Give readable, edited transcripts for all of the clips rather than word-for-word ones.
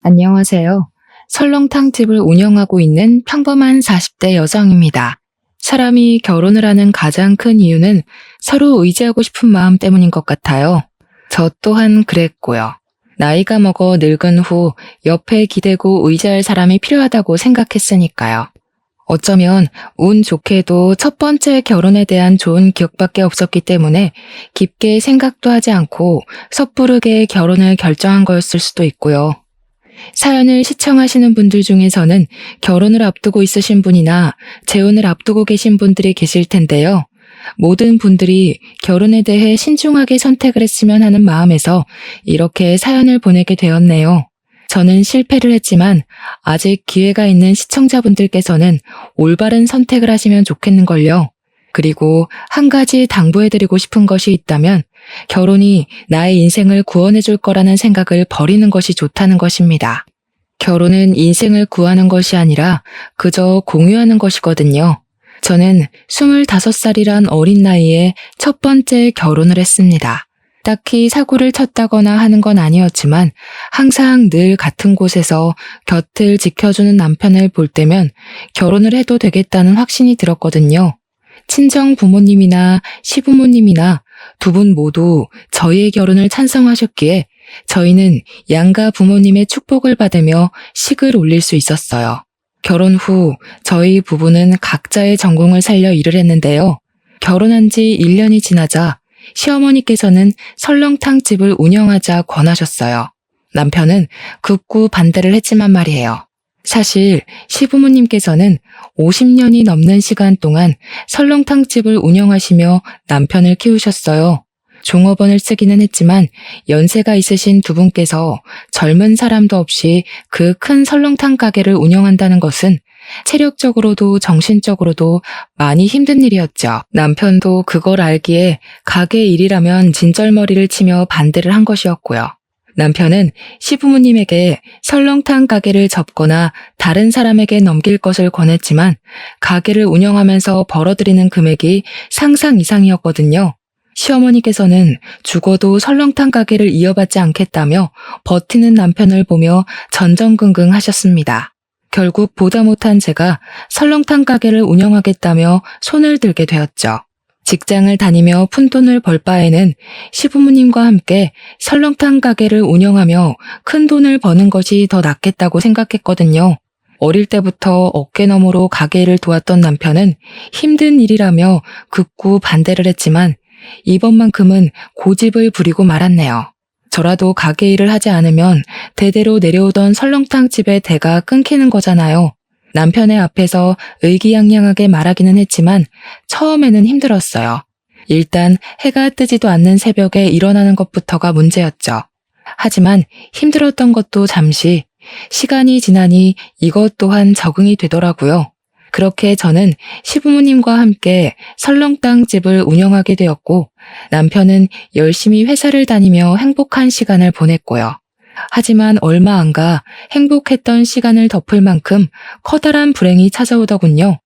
안녕하세요. 설렁탕집을 운영하고 있는 평범한 40대 여성입니다. 사람이 결혼을 하는 가장 큰 이유는 서로 의지하고 싶은 마음 때문인 것 같아요. 저 또한 그랬고요. 나이가 먹어 늙은 후 옆에 기대고 의지할 사람이 필요하다고 생각했으니까요. 어쩌면 운 좋게도 첫 번째 결혼에 대한 좋은 기억밖에 없었기 때문에 깊게 생각도 하지 않고 섣부르게 결혼을 결정한 거였을 수도 있고요. 사연을 시청하시는 분들 중에서는 결혼을 앞두고 있으신 분이나 재혼을 앞두고 계신 분들이 계실 텐데요. 모든 분들이 결혼에 대해 신중하게 선택을 했으면 하는 마음에서 이렇게 사연을 보내게 되었네요. 저는 실패를 했지만 아직 기회가 있는 시청자분들께서는 올바른 선택을 하시면 좋겠는걸요. 그리고 한 가지 당부해드리고 싶은 것이 있다면 결혼이 나의 인생을 구원해줄 거라는 생각을 버리는 것이 좋다는 것입니다. 결혼은 인생을 구하는 것이 아니라 그저 공유하는 것이거든요. 저는 25살이란 어린 나이에 첫 번째 결혼을 했습니다. 딱히 사고를 쳤다거나 하는 건 아니었지만 항상 늘 같은 곳에서 곁을 지켜주는 남편을 볼 때면 결혼을 해도 되겠다는 확신이 들었거든요. 친정 부모님이나 시부모님이나 두 분 모두 저희의 결혼을 찬성하셨기에 저희는 양가 부모님의 축복을 받으며 식을 올릴 수 있었어요. 결혼 후 저희 부부는 각자의 전공을 살려 일을 했는데요. 결혼한 지 1년이 지나자 시어머니께서는 설렁탕집을 운영하자 권하셨어요. 남편은 극구 반대를 했지만 말이에요. 사실 시부모님께서는 50년이 넘는 시간 동안 설렁탕집을 운영하시며 남편을 키우셨어요. 종업원을 쓰기는 했지만 연세가 있으신 두 분께서 젊은 사람도 없이 그 큰 설렁탕 가게를 운영한다는 것은 체력적으로도 정신적으로도 많이 힘든 일이었죠. 남편도 그걸 알기에 가게 일이라면 진절머리를 치며 반대를 한 것이었고요. 남편은 시부모님에게 설렁탕 가게를 접거나 다른 사람에게 넘길 것을 권했지만 가게를 운영하면서 벌어들이는 금액이 상상 이상이었거든요. 시어머니께서는 죽어도 설렁탕 가게를 이어받지 않겠다며 버티는 남편을 보며 전전긍긍 하셨습니다. 결국 보다 못한 제가 설렁탕 가게를 운영하겠다며 손을 들게 되었죠. 직장을 다니며 푼돈을 벌 바에는 시부모님과 함께 설렁탕 가게를 운영하며 큰 돈을 버는 것이 더 낫겠다고 생각했거든요. 어릴 때부터 어깨너머로 가게를 도왔던 남편은 힘든 일이라며 극구 반대를 했지만 이번만큼은 고집을 부리고 말았네요. 저라도 가게 일을 하지 않으면 대대로 내려오던 설렁탕 집의 대가 끊기는 거잖아요. 남편의 앞에서 의기양양하게 말하기는 했지만 처음에는 힘들었어요. 일단 해가 뜨지도 않는 새벽에 일어나는 것부터가 문제였죠. 하지만 힘들었던 것도 잠시, 시간이 지나니 이것 또한 적응이 되더라고요. 그렇게 저는 시부모님과 함께 설렁탕 집을 운영하게 되었고 남편은 열심히 회사를 다니며 행복한 시간을 보냈고요. 하지만 얼마 안 가 행복했던 시간을 덮을 만큼 커다란 불행이 찾아오더군요.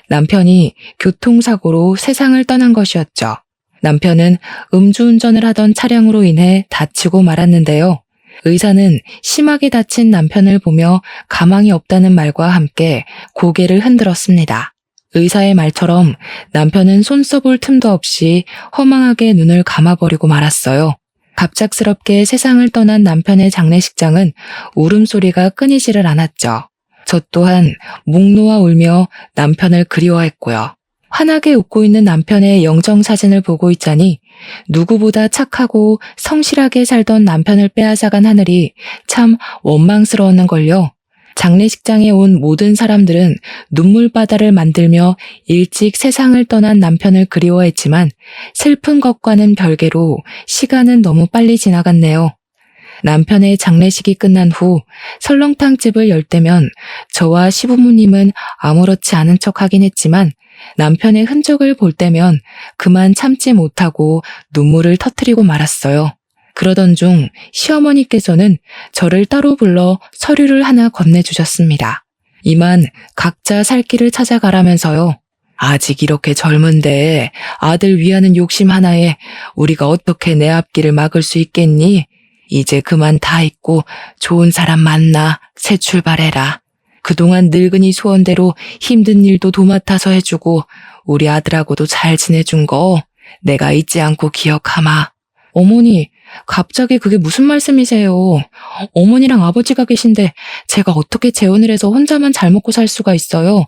남편이 교통사고로 세상을 떠난 것이었죠. 남편은 음주운전을 하던 차량으로 인해 다치고 말았는데요. 의사는 심하게 다친 남편을 보며 가망이 없다는 말과 함께 고개를 흔들었습니다. 의사의 말처럼 남편은 손 써볼 틈도 없이 허망하게 눈을 감아버리고 말았어요. 갑작스럽게 세상을 떠난 남편의 장례식장은 울음소리가 끊이지를 않았죠. 저 또한 목 놓아 울며 남편을 그리워했고요. 환하게 웃고 있는 남편의 영정사진을 보고 있자니 누구보다 착하고 성실하게 살던 남편을 빼앗아간 하늘이 참 원망스러웠는걸요. 장례식장에 온 모든 사람들은 눈물바다를 만들며 일찍 세상을 떠난 남편을 그리워했지만 슬픈 것과는 별개로 시간은 너무 빨리 지나갔네요. 남편의 장례식이 끝난 후 설렁탕집을 열 때면 저와 시부모님은 아무렇지 않은 척 하긴 했지만 남편의 흔적을 볼 때면 그만 참지 못하고 눈물을 터뜨리고 말았어요. 그러던 중 시어머니께서는 저를 따로 불러 서류를 하나 건네주셨습니다. 이만 각자 살 길을 찾아가라면서요. 아직 이렇게 젊은데 아들 위하는 욕심 하나에 우리가 어떻게 내 앞길을 막을 수 있겠니? 이제 그만 다 잊고 좋은 사람 만나 새 출발해라. 그동안 늙은이 소원대로 힘든 일도 도맡아서 해주고 우리 아들하고도 잘 지내준 거 내가 잊지 않고 기억하마. 어머니, 갑자기 그게 무슨 말씀이세요? 어머니랑 아버지가 계신데 제가 어떻게 재혼을 해서 혼자만 잘 먹고 살 수가 있어요?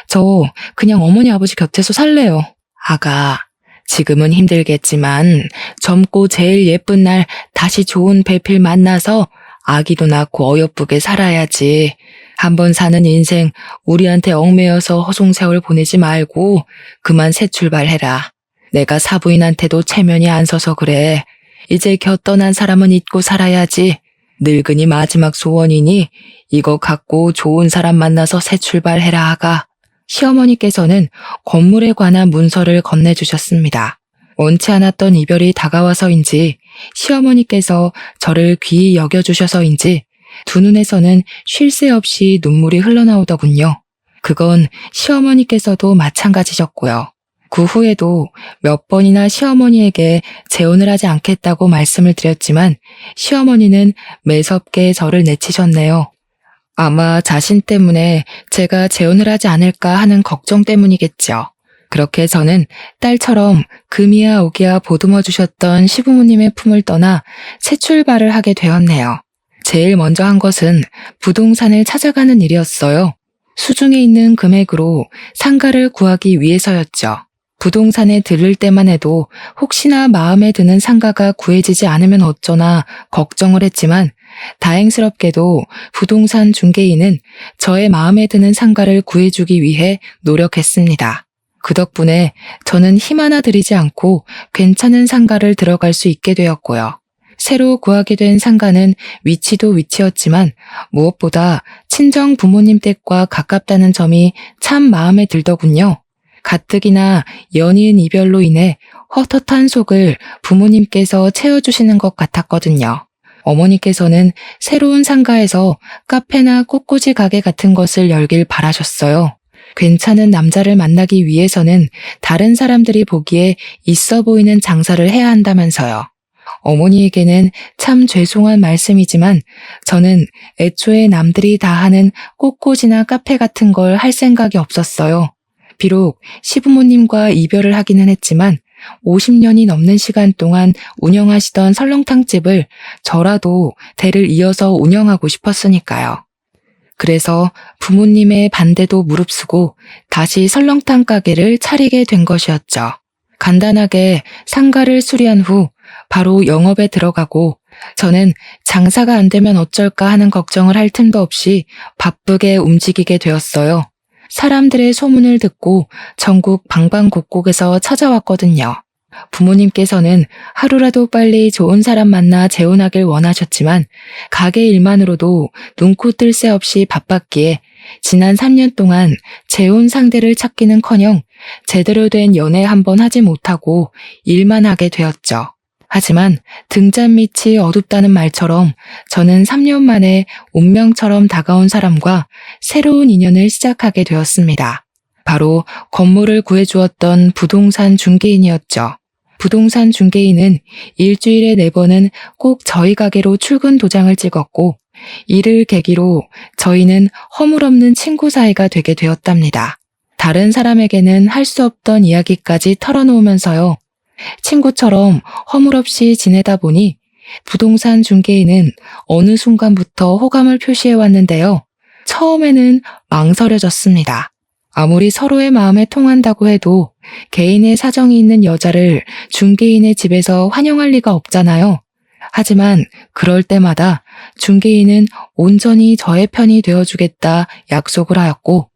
저 그냥 어머니 아버지 곁에서 살래요. 아가, 지금은 힘들겠지만 젊고 제일 예쁜 날 다시 좋은 배필 만나서 아기도 낳고 어여쁘게 살아야지. 한번 사는 인생 우리한테 얽매여서 허송세월 보내지 말고 그만 새 출발해라. 내가 사부인한테도 체면이 안 서서 그래. 이제 곁 떠난 사람은 잊고 살아야지. 늙은이 마지막 소원이니 이거 갖고 좋은 사람 만나서 새 출발해라 아가. 시어머니께서는 건물에 관한 문서를 건네주셨습니다. 원치 않았던 이별이 다가와서인지 시어머니께서 저를 귀히 여겨주셔서인지 두 눈에서는 쉴 새 없이 눈물이 흘러나오더군요. 그건 시어머니께서도 마찬가지셨고요. 그 후에도 몇 번이나 시어머니에게 재혼을 하지 않겠다고 말씀을 드렸지만 시어머니는 매섭게 저를 내치셨네요. 아마 자신 때문에 제가 재혼을 하지 않을까 하는 걱정 때문이겠죠. 그렇게 저는 딸처럼 금이야 오기야 보듬어 주셨던 시부모님의 품을 떠나 새 출발을 하게 되었네요. 제일 먼저 한 것은 부동산을 찾아가는 일이었어요. 수중에 있는 금액으로 상가를 구하기 위해서였죠. 부동산에 들를 때만 해도 혹시나 마음에 드는 상가가 구해지지 않으면 어쩌나 걱정을 했지만 다행스럽게도 부동산 중개인은 저의 마음에 드는 상가를 구해주기 위해 노력했습니다. 그 덕분에 저는 힘 하나 들이지 않고 괜찮은 상가를 들어갈 수 있게 되었고요. 새로 구하게 된 상가는 위치도 위치였지만 무엇보다 친정 부모님 댁과 가깝다는 점이 참 마음에 들더군요. 가뜩이나 연이은 이별로 인해 헛헛한 속을 부모님께서 채워주시는 것 같았거든요. 어머니께서는 새로운 상가에서 카페나 꽃꽂이 가게 같은 것을 열길 바라셨어요. 괜찮은 남자를 만나기 위해서는 다른 사람들이 보기에 있어 보이는 장사를 해야 한다면서요. 어머니에게는 참 죄송한 말씀이지만 저는 애초에 남들이 다 하는 꽃꽂이나 카페 같은 걸 할 생각이 없었어요. 비록 시부모님과 이별을 하기는 했지만 50년이 넘는 시간 동안 운영하시던 설렁탕집을 저라도 대를 이어서 운영하고 싶었으니까요. 그래서 부모님의 반대도 무릅쓰고 다시 설렁탕 가게를 차리게 된 것이었죠. 간단하게 상가를 수리한 후 바로 영업에 들어가고 저는 장사가 안 되면 어쩔까 하는 걱정을 할 틈도 없이 바쁘게 움직이게 되었어요. 사람들의 소문을 듣고 전국 방방곡곡에서 찾아왔거든요. 부모님께서는 하루라도 빨리 좋은 사람 만나 재혼하길 원하셨지만 가게 일만으로도 눈코 뜰 새 없이 바빴기에 지난 3년 동안 재혼 상대를 찾기는커녕 제대로 된 연애 한 번 하지 못하고 일만 하게 되었죠. 하지만 등잔 밑이 어둡다는 말처럼 저는 3년 만에 운명처럼 다가온 사람과 새로운 인연을 시작하게 되었습니다. 바로 건물을 구해주었던 부동산 중개인이었죠. 부동산 중개인은 일주일에 4번은 꼭 저희 가게로 출근 도장을 찍었고 이를 계기로 저희는 허물없는 친구 사이가 되게 되었답니다. 다른 사람에게는 할 수 없던 이야기까지 털어놓으면서요. 친구처럼 허물없이 지내다 보니 부동산 중개인은 어느 순간부터 호감을 표시해 왔는데요. 처음에는 망설여졌습니다. 아무리 서로의 마음에 통한다고 해도 개인의 사정이 있는 여자를 중개인의 집에서 환영할 리가 없잖아요. 하지만 그럴 때마다 중개인은 온전히 저의 편이 되어주겠다 약속을 하였고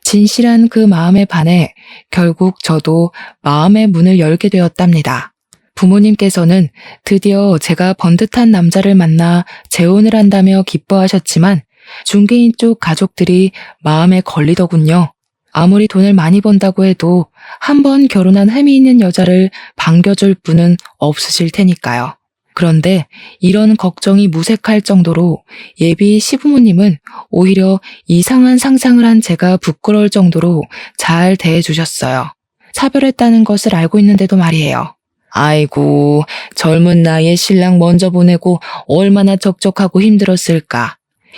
진실한 그 마음에 반해 결국 저도 마음의 문을 열게 되었답니다. 부모님께서는 드디어 제가 번듯한 남자를 만나 재혼을 한다며 기뻐하셨지만 중개인 쪽 가족들이 마음에 걸리더군요. 아무리 돈을 많이 번다고 해도 한 번 결혼한 흠이 있는 여자를 반겨줄 분은 없으실 테니까요. 그런데 이런 걱정이 무색할 정도로 예비 시부모님은 오히려 이상한 상상을 한 제가 부끄러울 정도로 잘 대해주셨어요. 차별했다는 것을 알고 있는데도 말이에요. 아이고, 젊은 나이에 신랑 먼저 보내고 얼마나 적적하고 힘들었을까.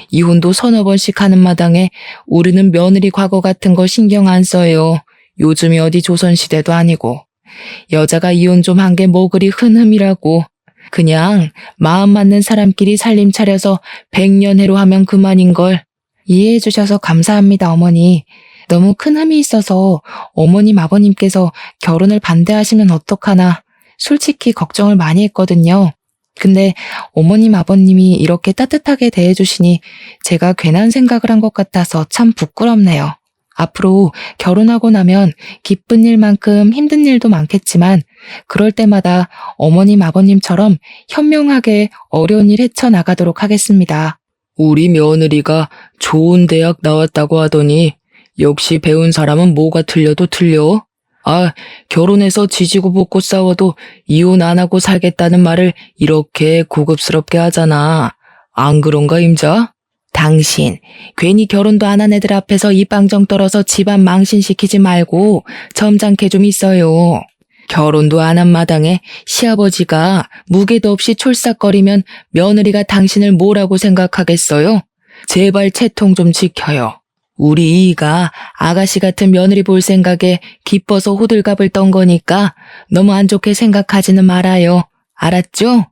이혼도 서너 번씩 하는 마당에 우리는 며느리 과거 같은 거 신경 안 써요. 요즘이 어디 조선시대도 아니고. 여자가 이혼 좀 한 게 뭐 그리 흔흠이라고. 그냥 마음 맞는 사람끼리 살림 차려서 백년해로 하면 그만인걸. 이해해 주셔서 감사합니다, 어머니. 너무 큰 흠이 있어서 어머님, 아버님께서 결혼을 반대하시면 어떡하나 솔직히 걱정을 많이 했거든요. 근데 어머님, 아버님이 이렇게 따뜻하게 대해주시니 제가 괜한 생각을 한 것 같아서 참 부끄럽네요. 앞으로 결혼하고 나면 기쁜 일만큼 힘든 일도 많겠지만 그럴 때마다 어머님, 아버님처럼 현명하게 어려운 일 헤쳐나가도록 하겠습니다. 우리 며느리가 좋은 대학 나왔다고 하더니 역시 배운 사람은 뭐가 틀려도 틀려. 아, 결혼해서 지지고 볶고 싸워도 이혼 안 하고 살겠다는 말을 이렇게 고급스럽게 하잖아. 안 그런가, 임자? 당신, 괜히 결혼도 안 한 애들 앞에서 입방정 떨어서 집안 망신시키지 말고 점잖게 좀 있어요. 결혼도 안 한 마당에 시아버지가 무게도 없이 촐싹거리면 며느리가 당신을 뭐라고 생각하겠어요? 제발 채통 좀 지켜요. 우리 이이가 아가씨 같은 며느리 볼 생각에 기뻐서 호들갑을 떤 거니까 너무 안 좋게 생각하지는 말아요. 알았죠?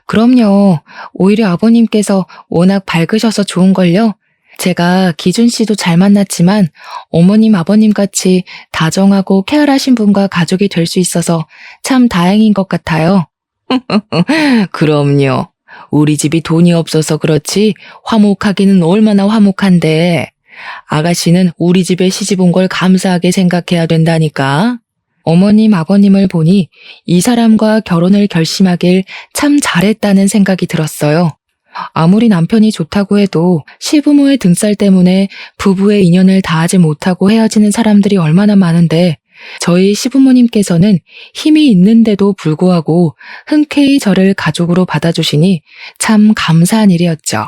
그럼요. 오히려 아버님께서 워낙 밝으셔서 좋은걸요. 제가 기준 씨도 잘 만났지만 어머님, 아버님 같이 다정하고 쾌활하신 분과 가족이 될 수 있어서 참 다행인 것 같아요. 그럼요. 우리 집이 돈이 없어서 그렇지 화목하기는 얼마나 화목한데 아가씨는 우리 집에 시집 온 걸 감사하게 생각해야 된다니까. 어머님, 아버님을 보니 이 사람과 결혼을 결심하길 참 잘했다는 생각이 들었어요. 아무리 남편이 좋다고 해도 시부모의 등살 때문에 부부의 인연을 다하지 못하고 헤어지는 사람들이 얼마나 많은데 저희 시부모님께서는 힘이 있는데도 불구하고 흔쾌히 저를 가족으로 받아주시니 참 감사한 일이었죠.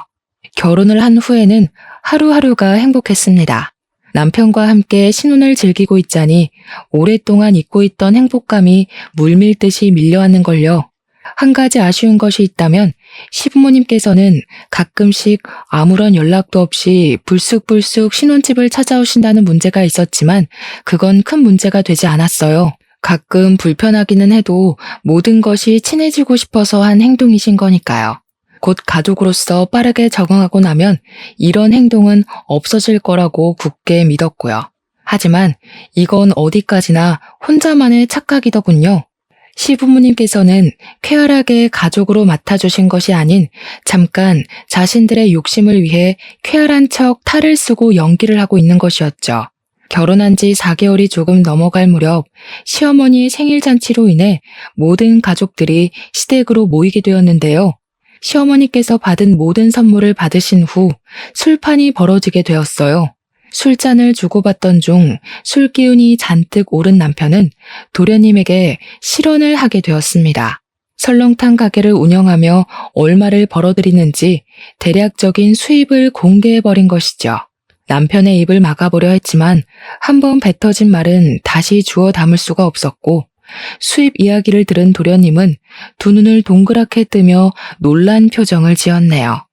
결혼을 한 후에는 하루하루가 행복했습니다. 남편과 함께 신혼을 즐기고 있자니 오랫동안 잊고 있던 행복감이 물밀듯이 밀려왔는 걸요. 한 가지 아쉬운 것이 있다면 시부모님께서는 가끔씩 아무런 연락도 없이 불쑥불쑥 신혼집을 찾아오신다는 문제가 있었지만 그건 큰 문제가 되지 않았어요. 가끔 불편하기는 해도 모든 것이 친해지고 싶어서 한 행동이신 거니까요. 곧 가족으로서 빠르게 적응하고 나면 이런 행동은 없어질 거라고 굳게 믿었고요. 하지만 이건 어디까지나 혼자만의 착각이더군요. 시부모님께서는 쾌활하게 가족으로 맡아주신 것이 아닌 잠깐 자신들의 욕심을 위해 쾌활한 척 탈을 쓰고 연기를 하고 있는 것이었죠. 결혼한 지 4개월이 조금 넘어갈 무렵 시어머니의 생일잔치로 인해 모든 가족들이 시댁으로 모이게 되었는데요. 시어머니께서 받은 모든 선물을 받으신 후 술판이 벌어지게 되었어요. 술잔을 주고받던 중 술기운이 잔뜩 오른 남편은 도련님에게 실언을 하게 되었습니다. 설렁탕 가게를 운영하며 얼마를 벌어들이는지 대략적인 수입을 공개해버린 것이죠. 남편의 입을 막아보려 했지만 한번 뱉어진 말은 다시 주워 담을 수가 없었고 수입 이야기를 들은 도련님은 두 눈을 동그랗게 뜨며 놀란 표정을 지었네요.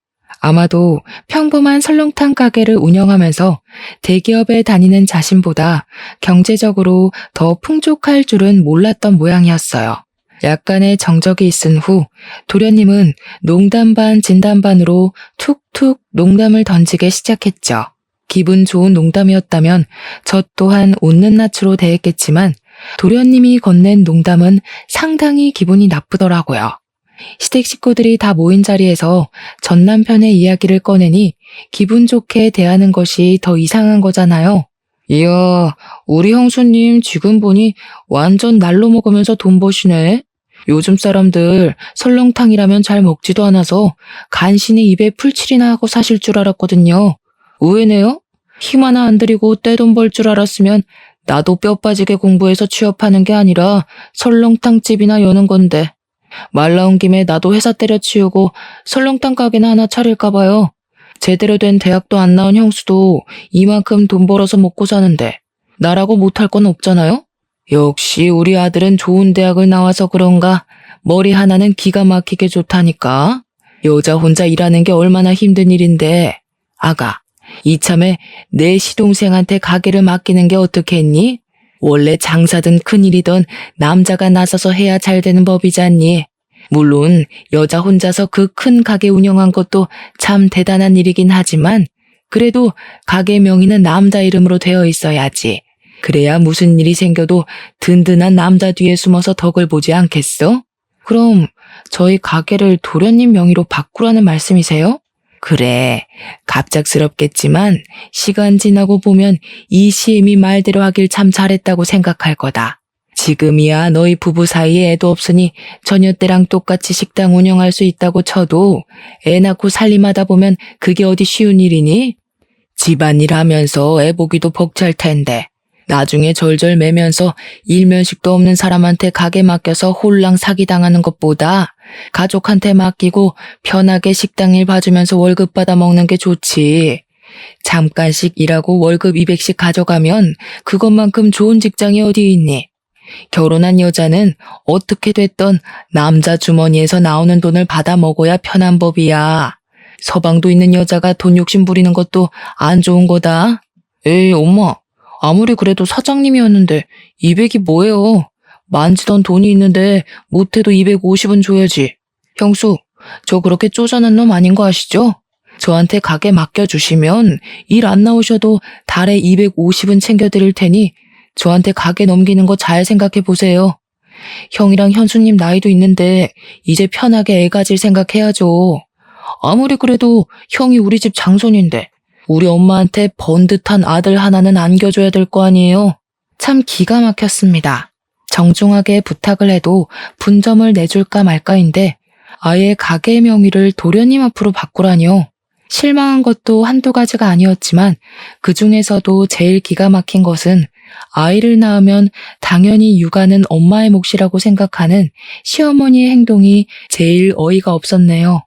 아마도 평범한 설렁탕 가게를 운영하면서 대기업에 다니는 자신보다 경제적으로 더 풍족할 줄은 몰랐던 모양이었어요. 약간의 정적이 있은 후 도련님은 농담 반 진담 반으로 툭툭 농담을 던지기 시작했죠. 기분 좋은 농담이었다면 저 또한 웃는 낯으로 대했겠지만 도련님이 건넨 농담은 상당히 기분이 나쁘더라고요. 시댁 식구들이 다 모인 자리에서 전 남편의 이야기를 꺼내니 기분 좋게 대하는 것이 더 이상한 거잖아요. 이야, 우리 형수님 지금 보니 완전 날로 먹으면서 돈 버시네. 요즘 사람들 설렁탕이라면 잘 먹지도 않아서 간신히 입에 풀칠이나 하고 사실 줄 알았거든요. 의외네요. 힘 하나 안 들이고 떼돈 벌 줄 알았으면 나도 뼈 빠지게 공부해서 취업하는 게 아니라 설렁탕집이나 여는 건데. 말 나온 김에 나도 회사 때려치우고 설렁탕 가게나 하나 차릴까 봐요. 제대로 된 대학도 안 나온 형수도 이만큼 돈 벌어서 먹고 사는데 나라고 못할 건 없잖아요? 역시 우리 아들은 좋은 대학을 나와서 그런가 머리 하나는 기가 막히게 좋다니까. 여자 혼자 일하는 게 얼마나 힘든 일인데. 아가, 이참에 내 시동생한테 가게를 맡기는 게 어떻겠니? 원래 장사든 큰일이든 남자가 나서서 해야 잘 되는 법이잖니. 물론 여자 혼자서 그 큰 가게 운영한 것도 참 대단한 일이긴 하지만 그래도 가게 명의는 남자 이름으로 되어 있어야지. 그래야 무슨 일이 생겨도 든든한 남자 뒤에 숨어서 덕을 보지 않겠어? 그럼 저희 가게를 도련님 명의로 바꾸라는 말씀이세요? 그래, 갑작스럽겠지만 시간 지나고 보면 이 시엠이 말대로 하길 참 잘했다고 생각할 거다. 지금이야 너희 부부 사이에 애도 없으니 처녀 때랑 똑같이 식당 운영할 수 있다고 쳐도 애 낳고 살림하다 보면 그게 어디 쉬운 일이니? 집안일 하면서 애 보기도 벅찰 텐데 나중에 절절 매면서 일면식도 없는 사람한테 가게 맡겨서 홀랑 사기당하는 것보다 가족한테 맡기고 편하게 식당 일 봐주면서 월급 받아 먹는 게 좋지. 잠깐씩 일하고 월급 200씩 가져가면 그것만큼 좋은 직장이 어디 있니? 결혼한 여자는 어떻게 됐던 남자 주머니에서 나오는 돈을 받아 먹어야 편한 법이야. 서방도 있는 여자가 돈 욕심 부리는 것도 안 좋은 거다. 에이, 엄마. 아무리 그래도 사장님이었는데 200이 뭐예요? 만지던 돈이 있는데 못해도 250은 줘야지. 형수, 저 그렇게 쪼잔한 놈 아닌 거 아시죠? 저한테 가게 맡겨주시면 일 안 나오셔도 달에 250은 챙겨드릴 테니 저한테 가게 넘기는 거 잘 생각해 보세요. 형이랑 현수님 나이도 있는데 이제 편하게 애 가질 생각해야죠. 아무리 그래도 형이 우리 집 장손인데 우리 엄마한테 번듯한 아들 하나는 안겨줘야 될 거 아니에요. 참 기가 막혔습니다. 정중하게 부탁을 해도 분점을 내줄까 말까인데 아예 가게 명의를 도련님 앞으로 바꾸라니요. 실망한 것도 한두 가지가 아니었지만 그 중에서도 제일 기가 막힌 것은 아이를 낳으면 당연히 육아는 엄마의 몫이라고 생각하는 시어머니의 행동이 제일 어이가 없었네요.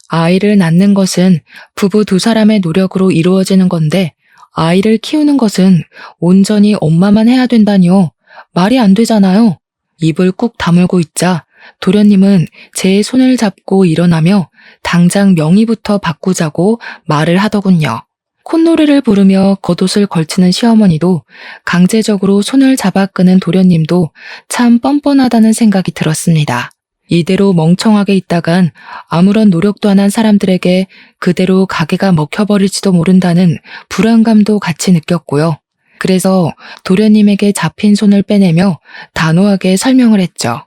아이를 낳는 것은 부부 두 사람의 노력으로 이루어지는 건데 아이를 키우는 것은 온전히 엄마만 해야 된다니요. 말이 안 되잖아요. 입을 꾹 다물고 있자 도련님은 제 손을 잡고 일어나며 당장 명의부터 바꾸자고 말을 하더군요. 콧노래를 부르며 겉옷을 걸치는 시어머니도 강제적으로 손을 잡아 끄는 도련님도 참 뻔뻔하다는 생각이 들었습니다. 이대로 멍청하게 있다간 아무런 노력도 안 한 사람들에게 그대로 가게가 먹혀버릴지도 모른다는 불안감도 같이 느꼈고요. 그래서 도련님에게 잡힌 손을 빼내며 단호하게 설명을 했죠.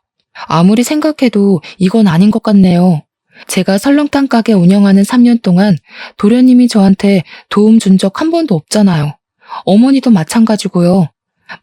아무리 생각해도 이건 아닌 것 같네요. 제가 설렁탕 가게 운영하는 3년 동안 도련님이 저한테 도움 준 적 한 번도 없잖아요. 어머니도 마찬가지고요.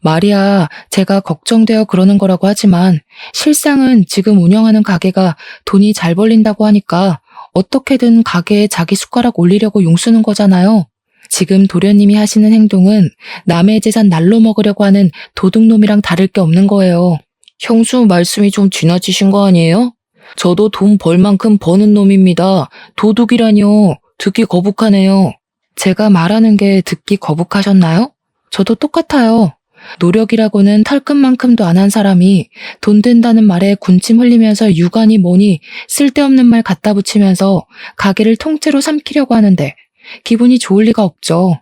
말이야, 제가 걱정되어 그러는 거라고 하지만 실상은 지금 운영하는 가게가 돈이 잘 벌린다고 하니까 어떻게든 가게에 자기 숟가락 올리려고 용쓰는 거잖아요. 지금 도련님이 하시는 행동은 남의 재산 날로 먹으려고 하는 도둑놈이랑 다를 게 없는 거예요. 형수 말씀이 좀 지나치신 거 아니에요? 저도 돈 벌 만큼 버는 놈입니다. 도둑이라뇨. 듣기 거북하네요. 제가 말하는 게 듣기 거북하셨나요? 저도 똑같아요. 노력이라고는 털끝만큼도 안 한 사람이 돈 된다는 말에 군침 흘리면서 유관이 뭐니 쓸데없는 말 갖다 붙이면서 가게를 통째로 삼키려고 하는데 기분이 좋을 리가 없죠.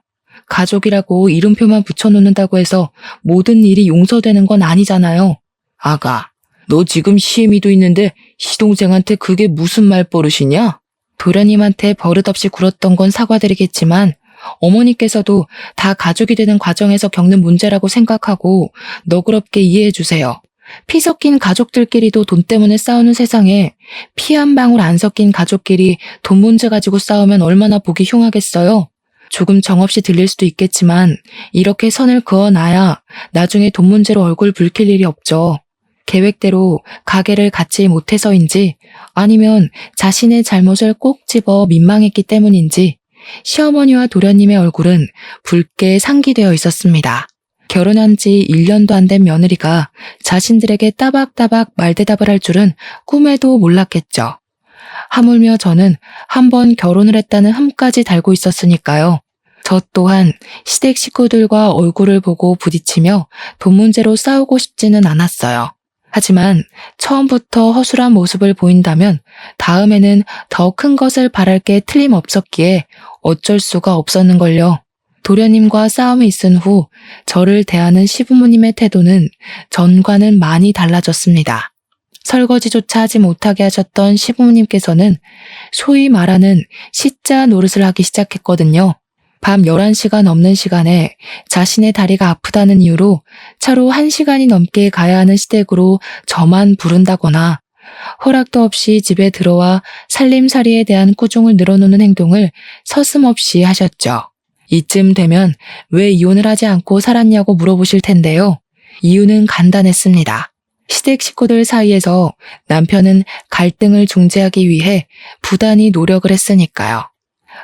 가족이라고 이름표만 붙여놓는다고 해서 모든 일이 용서되는 건 아니잖아요. 아가, 너 지금 시애미도 있는데 시동생한테 그게 무슨 말버릇이냐? 도련님한테 버릇없이 굴었던 건 사과드리겠지만 어머니께서도 다 가족이 되는 과정에서 겪는 문제라고 생각하고 너그럽게 이해해 주세요. 피 섞인 가족들끼리도 돈 때문에 싸우는 세상에 피 한 방울 안 섞인 가족끼리 돈 문제 가지고 싸우면 얼마나 보기 흉하겠어요. 조금 정없이 들릴 수도 있겠지만 이렇게 선을 그어놔야 나중에 돈 문제로 얼굴 붉힐 일이 없죠. 계획대로 가게를 갖지 못해서인지 아니면 자신의 잘못을 꼭 집어 민망했기 때문인지 시어머니와 도련님의 얼굴은 붉게 상기되어 있었습니다. 결혼한 지 1년도 안 된 며느리가 자신들에게 따박따박 말대답을 할 줄은 꿈에도 몰랐겠죠. 하물며 저는 한 번 결혼을 했다는 흠까지 달고 있었으니까요. 저 또한 시댁 식구들과 얼굴을 보고 부딪히며 돈 문제로 싸우고 싶지는 않았어요. 하지만 처음부터 허술한 모습을 보인다면 다음에는 더 큰 것을 바랄 게 틀림없었기에 어쩔 수가 없었는걸요. 도련님과 싸움이 있은 후 저를 대하는 시부모님의 태도는 전과는 많이 달라졌습니다. 설거지조차 하지 못하게 하셨던 시부모님께서는 소위 말하는 시자 노릇을 하기 시작했거든요. 밤 11시가 넘는 시간에 자신의 다리가 아프다는 이유로 차로 1시간이 넘게 가야 하는 시댁으로 저만 부른다거나 허락도 없이 집에 들어와 살림살이에 대한 꾸중을 늘어놓는 행동을 서슴없이 하셨죠. 이쯤 되면 왜 이혼을 하지 않고 살았냐고 물어보실 텐데요. 이유는 간단했습니다. 시댁 식구들 사이에서 남편은 갈등을 중재하기 위해 부단히 노력을 했으니까요.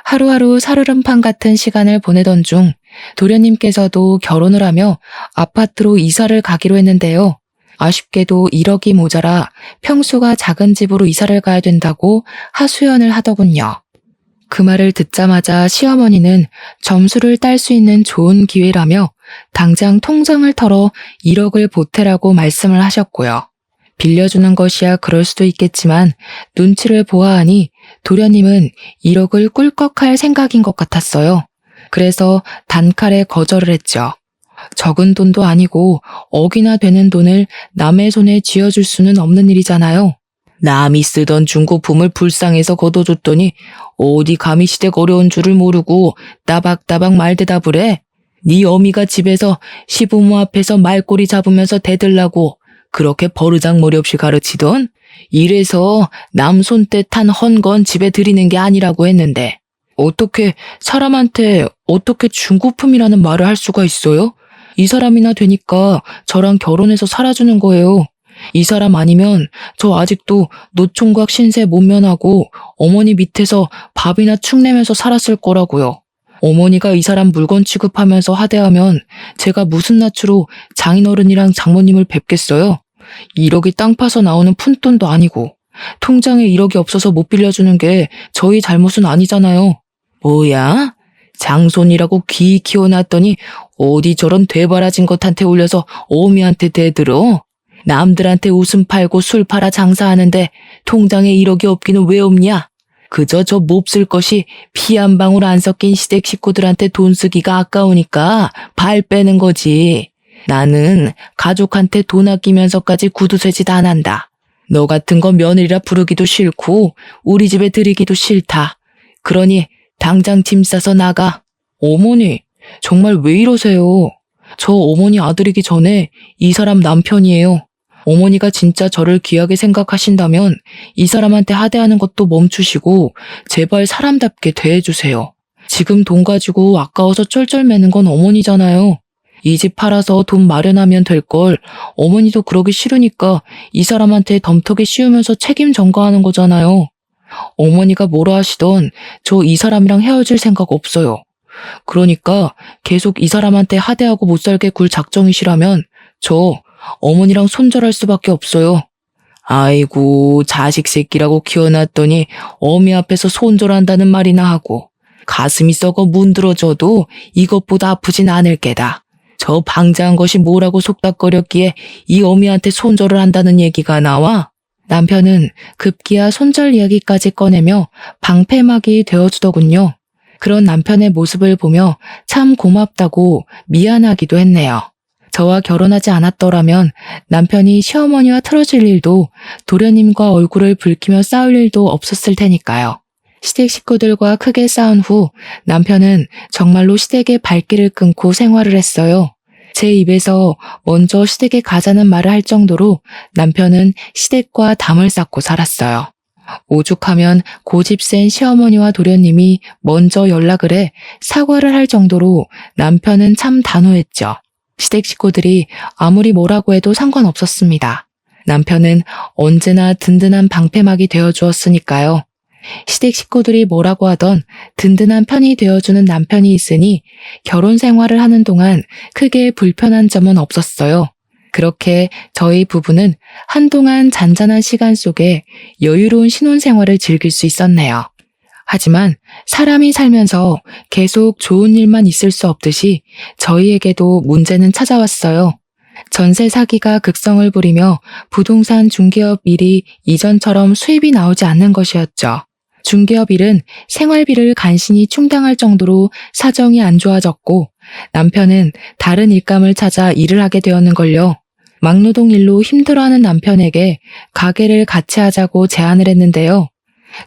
하루하루 살얼음판 같은 시간을 보내던 중 도련님께서도 결혼을 하며 아파트로 이사를 가기로 했는데요. 아쉽게도 1억이 모자라 평수가 작은 집으로 이사를 가야 된다고 하소연을 하더군요. 그 말을 듣자마자 시어머니는 점수를 딸 수 있는 좋은 기회라며 당장 통장을 털어 1억을 보태라고 말씀을 하셨고요. 빌려주는 것이야 그럴 수도 있겠지만 눈치를 보아하니 도련님은 1억을 꿀꺽할 생각인 것 같았어요. 그래서 단칼에 거절을 했죠. 적은 돈도 아니고 억이나 되는 돈을 남의 손에 쥐어줄 수는 없는 일이잖아요. 남이 쓰던 중고품을 불쌍해서 걷어줬더니 어디 감히 시댁 어려운 줄을 모르고 따박따박 말대답을 해. 네 어미가 집에서 시부모 앞에서 말꼬리 잡으면서 대들라고 그렇게 버르장머리 없이 가르치던? 이래서 남 손때 탄 헌건 집에 들이는 게 아니라고 했는데 어떻게 사람한테 어떻게 중고품이라는 말을 할 수가 있어요? 이 사람이나 되니까 저랑 결혼해서 살아주는 거예요. 이 사람 아니면 저 아직도 노총각 신세 못 면하고 어머니 밑에서 밥이나 축내면서 살았을 거라고요. 어머니가 이 사람 물건 취급하면서 하대하면 제가 무슨 낯으로 장인어른이랑 장모님을 뵙겠어요? 1억이 땅 파서 나오는 푼돈도 아니고 통장에 1억이 없어서 못 빌려주는 게 저희 잘못은 아니잖아요. 뭐야? 장손이라고 귀 키워놨더니 어디 저런 되바라진 것한테 올려서 어미한테 대들어? 남들한테 웃음 팔고 술 팔아 장사하는데 통장에 1억이 없기는 왜 없냐? 그저 저 몹쓸 것이 피 한 방울 안 섞인 시댁 식구들한테 돈 쓰기가 아까우니까 발 빼는 거지. 나는 가족한테 돈 아끼면서까지 구두쇠짓 안 한다. 너 같은 거 며느리라 부르기도 싫고 우리 집에 들이기도 싫다. 그러니 당장 짐 싸서 나가. 어머니, 정말 왜 이러세요? 저 어머니 아들이기 전에 이 사람 남편이에요. 어머니가 진짜 저를 귀하게 생각하신다면 이 사람한테 하대하는 것도 멈추시고 제발 사람답게 대해주세요. 지금 돈 가지고 아까워서 쩔쩔매는 건 어머니잖아요. 이 집 팔아서 돈 마련하면 될 걸 어머니도 그러기 싫으니까 이 사람한테 덤터기 씌우면서 책임 전가하는 거잖아요. 어머니가 뭐라 하시던 저 이 사람이랑 헤어질 생각 없어요. 그러니까 계속 이 사람한테 하대하고 못 살게 굴 작정이시라면 저 어머니랑 손절할 수밖에 없어요. 아이고, 자식 새끼라고 키워놨더니 어미 앞에서 손절한다는 말이나 하고 가슴이 썩어 문드러져도 이것보다 아프진 않을 게다. 저 방자한 것이 뭐라고 속닥거렸기에 이 어미한테 손절을 한다는 얘기가 나와? 남편은 급기야 손절 이야기까지 꺼내며 방패막이 되어주더군요. 그런 남편의 모습을 보며 참 고맙다고 미안하기도 했네요. 저와 결혼하지 않았더라면 남편이 시어머니와 틀어질 일도 도련님과 얼굴을 붉히며 싸울 일도 없었을 테니까요. 시댁 식구들과 크게 싸운 후 남편은 정말로 시댁의 발길을 끊고 생활을 했어요. 제 입에서 먼저 시댁에 가자는 말을 할 정도로 남편은 시댁과 담을 쌓고 살았어요. 오죽하면 고집 센 시어머니와 도련님이 먼저 연락을 해 사과를 할 정도로 남편은 참 단호했죠. 시댁 식구들이 아무리 뭐라고 해도 상관없었습니다. 남편은 언제나 든든한 방패막이 되어주었으니까요. 시댁 식구들이 뭐라고 하던 든든한 편이 되어주는 남편이 있으니 결혼 생활을 하는 동안 크게 불편한 점은 없었어요. 그렇게 저희 부부는 한동안 잔잔한 시간 속에 여유로운 신혼생활을 즐길 수 있었네요. 하지만 사람이 살면서 계속 좋은 일만 있을 수 없듯이 저희에게도 문제는 찾아왔어요. 전세 사기가 극성을 부리며 부동산 중개업 일이 이전처럼 수입이 나오지 않는 것이었죠. 중개업 일은 생활비를 간신히 충당할 정도로 사정이 안 좋아졌고 남편은 다른 일감을 찾아 일을 하게 되었는걸요. 막노동 일로 힘들어하는 남편에게 가게를 같이 하자고 제안을 했는데요.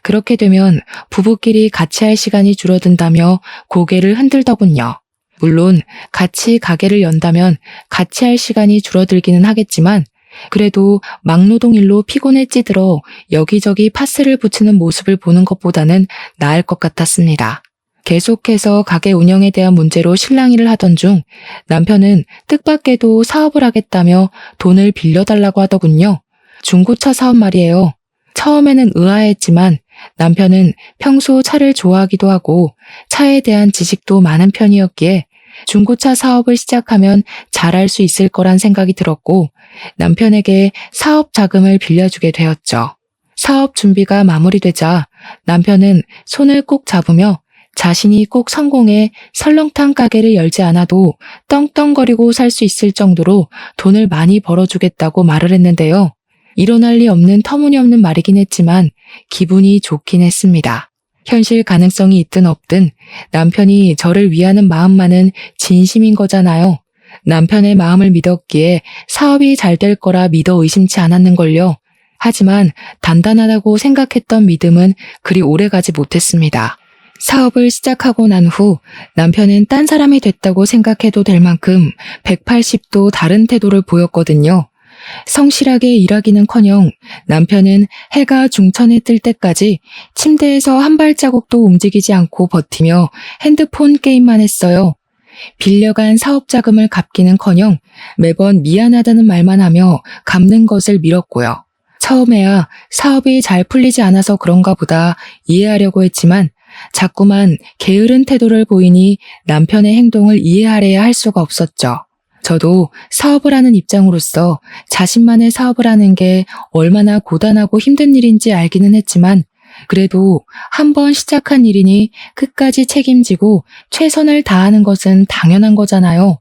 그렇게 되면 부부끼리 같이 할 시간이 줄어든다며 고개를 흔들더군요. 물론 같이 가게를 연다면 같이 할 시간이 줄어들기는 하겠지만 그래도 막노동 일로 피곤에 찌들어 여기저기 파스를 붙이는 모습을 보는 것보다는 나을 것 같았습니다. 계속해서 가게 운영에 대한 문제로 실랑이를 하던 중 남편은 뜻밖에도 사업을 하겠다며 돈을 빌려달라고 하더군요. 중고차 사업 말이에요. 처음에는 의아했지만 남편은 평소 차를 좋아하기도 하고 차에 대한 지식도 많은 편이었기에 중고차 사업을 시작하면 잘할 수 있을 거란 생각이 들었고 남편에게 사업 자금을 빌려주게 되었죠. 사업 준비가 마무리되자 남편은 손을 꼭 잡으며 자신이 꼭 성공해 설렁탕 가게를 열지 않아도 떵떵거리고 살 수 있을 정도로 돈을 많이 벌어주겠다고 말을 했는데요. 일어날 리 없는 터무니없는 말이긴 했지만 기분이 좋긴 했습니다. 현실 가능성이 있든 없든 남편이 저를 위하는 마음만은 진심인 거잖아요. 남편의 마음을 믿었기에 사업이 잘 될 거라 믿어 의심치 않았는걸요. 하지만 단단하다고 생각했던 믿음은 그리 오래가지 못했습니다. 사업을 시작하고 난 후 남편은 딴 사람이 됐다고 생각해도 될 만큼 180도 다른 태도를 보였거든요. 성실하게 일하기는커녕 남편은 해가 중천에 뜰 때까지 침대에서 한 발자국도 움직이지 않고 버티며 핸드폰 게임만 했어요. 빌려간 사업 자금을 갚기는커녕 매번 미안하다는 말만 하며 갚는 것을 미뤘고요. 처음에야 사업이 잘 풀리지 않아서 그런가 보다 이해하려고 했지만 자꾸만 게으른 태도를 보이니 남편의 행동을 이해하려야 할 수가 없었죠. 저도 사업을 하는 입장으로서 자신만의 사업을 하는 게 얼마나 고단하고 힘든 일인지 알기는 했지만 그래도 한번 시작한 일이니 끝까지 책임지고 최선을 다하는 것은 당연한 거잖아요.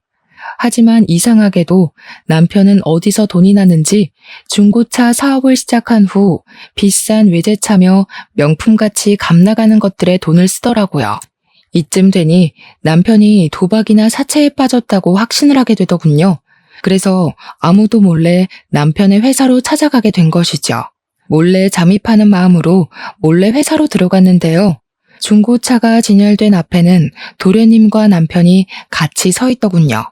하지만 이상하게도 남편은 어디서 돈이 났는지 중고차 사업을 시작한 후 비싼 외제차며 명품같이 값나가는 것들에 돈을 쓰더라고요. 이쯤 되니 남편이 도박이나 사채에 빠졌다고 확신을 하게 되더군요. 그래서 아무도 몰래 남편의 회사로 찾아가게 된 것이죠. 몰래 잠입하는 마음으로 몰래 회사로 들어갔는데요. 중고차가 진열된 앞에는 도련님과 남편이 같이 서 있더군요.